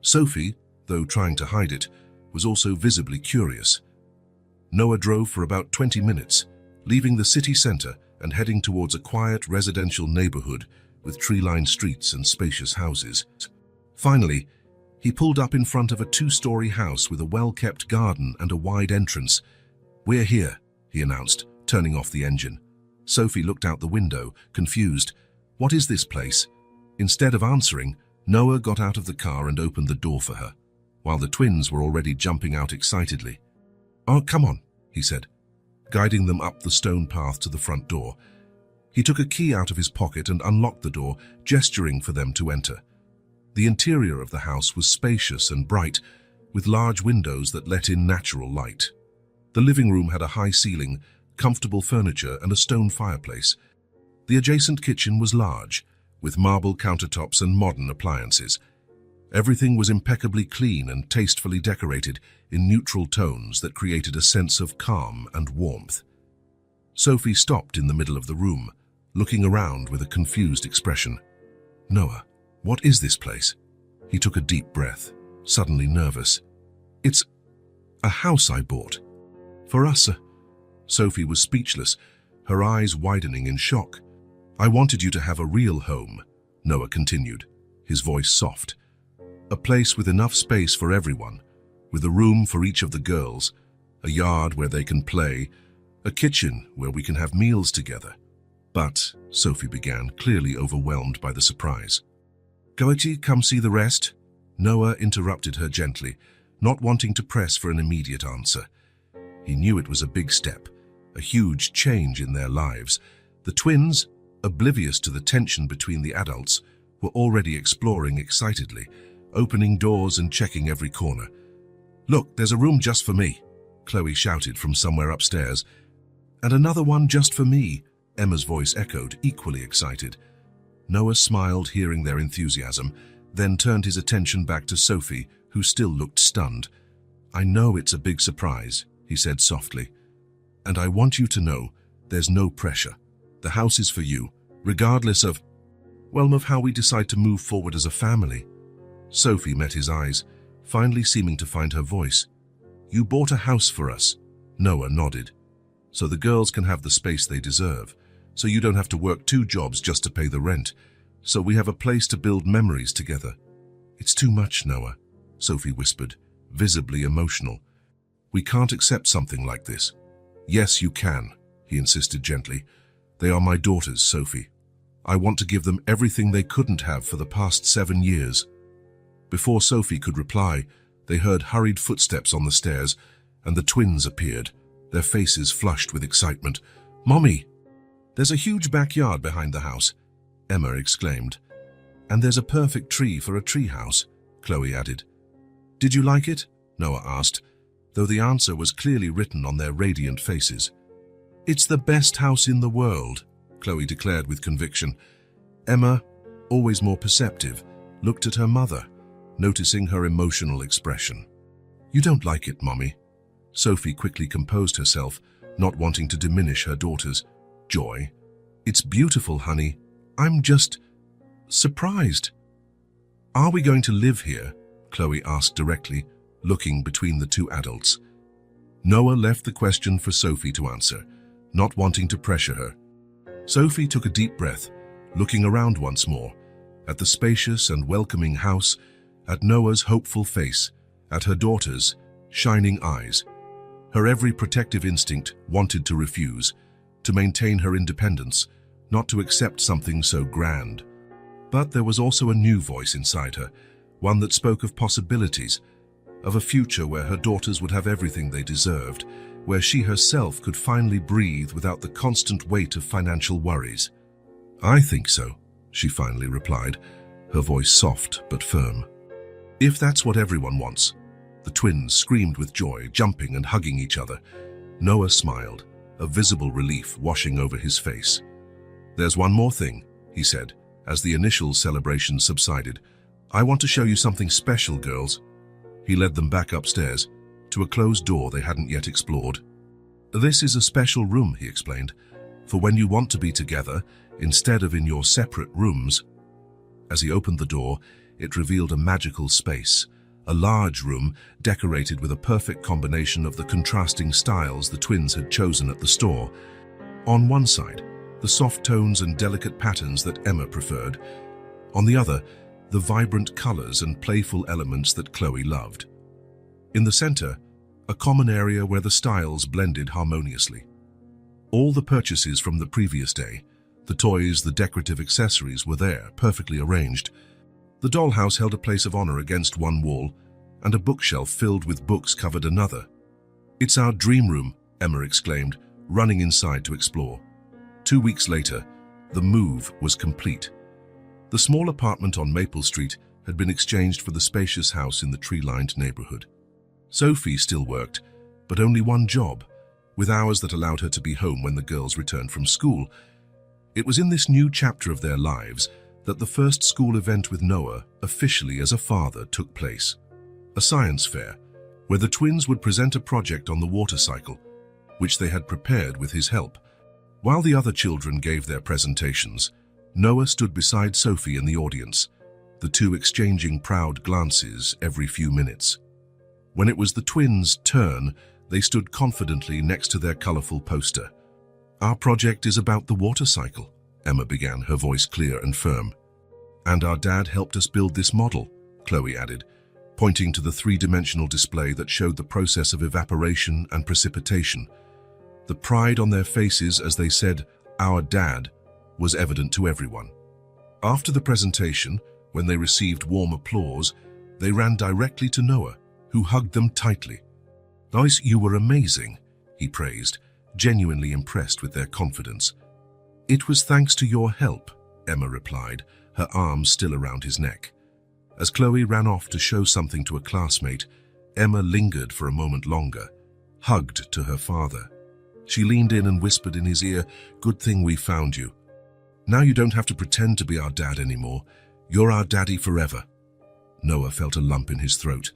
Sophie, though trying to hide it, was also visibly curious. Noah drove for about 20 minutes, leaving the city center and heading towards a quiet residential neighborhood with tree-lined streets and spacious houses. Finally, he pulled up in front of a 2-story house with a well-kept garden and a wide entrance. "We're here," he announced, turning off the engine. Sophie looked out the window, confused. "What is this place?" Instead of answering, Noah got out of the car and opened the door for her, while the twins were already jumping out excitedly. "Oh, come on," he said, guiding them up the stone path to the front door. He took a key out of his pocket and unlocked the door, gesturing for them to enter. The interior of the house was spacious and bright, with large windows that let in natural light. The living room had a high ceiling, comfortable furniture, and a stone fireplace. The adjacent kitchen was large, with marble countertops and modern appliances. Everything was impeccably clean and tastefully decorated in neutral tones that created a sense of calm and warmth. Sophie stopped in the middle of the room, looking around with a confused expression. "Noah, what is this place?" He took a deep breath, suddenly nervous. "It's a house I bought. For us." Sophie was speechless, her eyes widening in shock. "I wanted you to have a real home," Noah continued, his voice soft. "A place with enough space for everyone, with a room for each of the girls, a yard where they can play, a kitchen where we can have meals together." "But," Sophie began, clearly overwhelmed by the surprise. "Goetti, come see the rest?" Noah interrupted her gently, not wanting to press for an immediate answer. He knew it was a big step, a huge change in their lives. The twins, oblivious to the tension between the adults, were already exploring excitedly, opening doors and checking every corner. "Look, there's a room just for me," Chloe shouted from somewhere upstairs. "And another one just for me," Emma's voice echoed, equally excited. Noah smiled, hearing their enthusiasm, then turned his attention back to Sophie, who still looked stunned. "I know it's a big surprise," he said softly. "And I want you to know there's no pressure. The house is for you, regardless of how we decide to move forward as a family." Sophie met his eyes, finally seeming to find her voice. "You bought a house for us," Noah nodded. "So the girls can have the space they deserve, so you don't have to work 2 jobs just to pay the rent, so we have a place to build memories together." "It's too much, Noah," Sophie whispered, visibly emotional. "We can't accept something like this." "Yes, you can," he insisted gently. "They are my daughters, Sophie. I want to give them everything they couldn't have for the past 7 years. Before Sophie could reply, they heard hurried footsteps on the stairs, and the twins appeared, their faces flushed with excitement. "Mommy!" "There's a huge backyard behind the house," Emma exclaimed. "And there's a perfect tree for a tree house," Chloe added. "Did you like it?" Noah asked, though the answer was clearly written on their radiant faces. "It's the best house in the world," Chloe declared with conviction. Emma, always more perceptive, looked at her mother, noticing her emotional expression. "You don't like it, Mommy." Sophie quickly composed herself, not wanting to diminish her daughter's joy. "It's beautiful, honey. I'm just surprised." "Are we going to live here?" Chloe asked directly, looking between the 2 adults. Noah left the question for Sophie to answer, not wanting to pressure her. Sophie took a deep breath, looking around once more, at the spacious and welcoming house, at Noah's hopeful face, at her daughter's shining eyes. Her every protective instinct wanted to refuse, to maintain her independence, not to accept something so grand. But there was also a new voice inside her, one that spoke of possibilities, of a future where her daughters would have everything they deserved, where she herself could finally breathe without the constant weight of financial worries. "I think so," she finally replied, her voice soft but firm. "If that's what everyone wants." The twins screamed with joy, jumping and hugging each other. Noah smiled, a visible relief washing over his face. "There's one more thing," he said, as the initial celebration subsided. "I want to show you something special, girls." He led them back upstairs, to a closed door they hadn't yet explored. "This is a special room," he explained, "for when you want to be together, instead of in your separate rooms." As he opened the door, it revealed a magical space, a large room decorated with a perfect combination of the contrasting styles the twins had chosen at the store. On one side, the soft tones and delicate patterns that Emma preferred. On the other, the vibrant colors and playful elements that Chloe loved. In the center, a common area where the styles blended harmoniously. All the purchases from the previous day, the toys, the decorative accessories were there, perfectly arranged. The dollhouse held a place of honor against one wall, and a bookshelf filled with books covered another. "It's our dream room," Emma exclaimed, running inside to explore. 2 weeks later, The move was complete. The small apartment on Maple Street had been exchanged for the spacious house in the tree-lined neighborhood. Sophie still worked, but only one job, with hours that allowed her to be home when the girls returned from school. It was in this new chapter of their lives that the first school event with Noah, officially as a father, took place. A science fair, where the twins would present a project on the water cycle, which they had prepared with his help. While the other children gave their presentations, Noah stood beside Sophie in the audience, the two exchanging proud glances every few minutes. When it was the twins' turn, they stood confidently next to their colorful poster. "Our project is about the water cycle," Emma began, her voice clear and firm. "And our dad helped us build this model," Chloe added, pointing to the three-dimensional display that showed the process of evaporation and precipitation. The pride on their faces as they said, "Our dad," was evident to everyone. After the presentation, when they received warm applause, they ran directly to Noah, who hugged them tightly. "Guys, you were amazing," he praised, genuinely impressed with their confidence. "It was thanks to your help," Emma replied, her arms still around his neck. As Chloe ran off to show something to a classmate, Emma lingered for a moment longer, hugged to her father. She leaned in and whispered in his ear, "Good thing we found you. Now you don't have to pretend to be our dad anymore. You're our daddy forever." Noah felt a lump in his throat,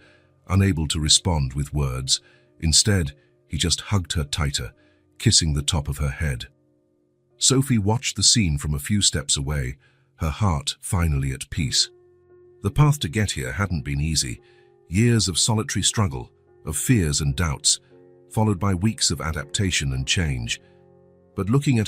unable to respond with words. Instead, he just hugged her tighter, kissing the top of her head. Sophie watched the scene from a few steps away, her heart finally at peace. The path to get here hadn't been easy. Years of solitary struggle, of fears and doubts, followed by weeks of adaptation and change. But looking at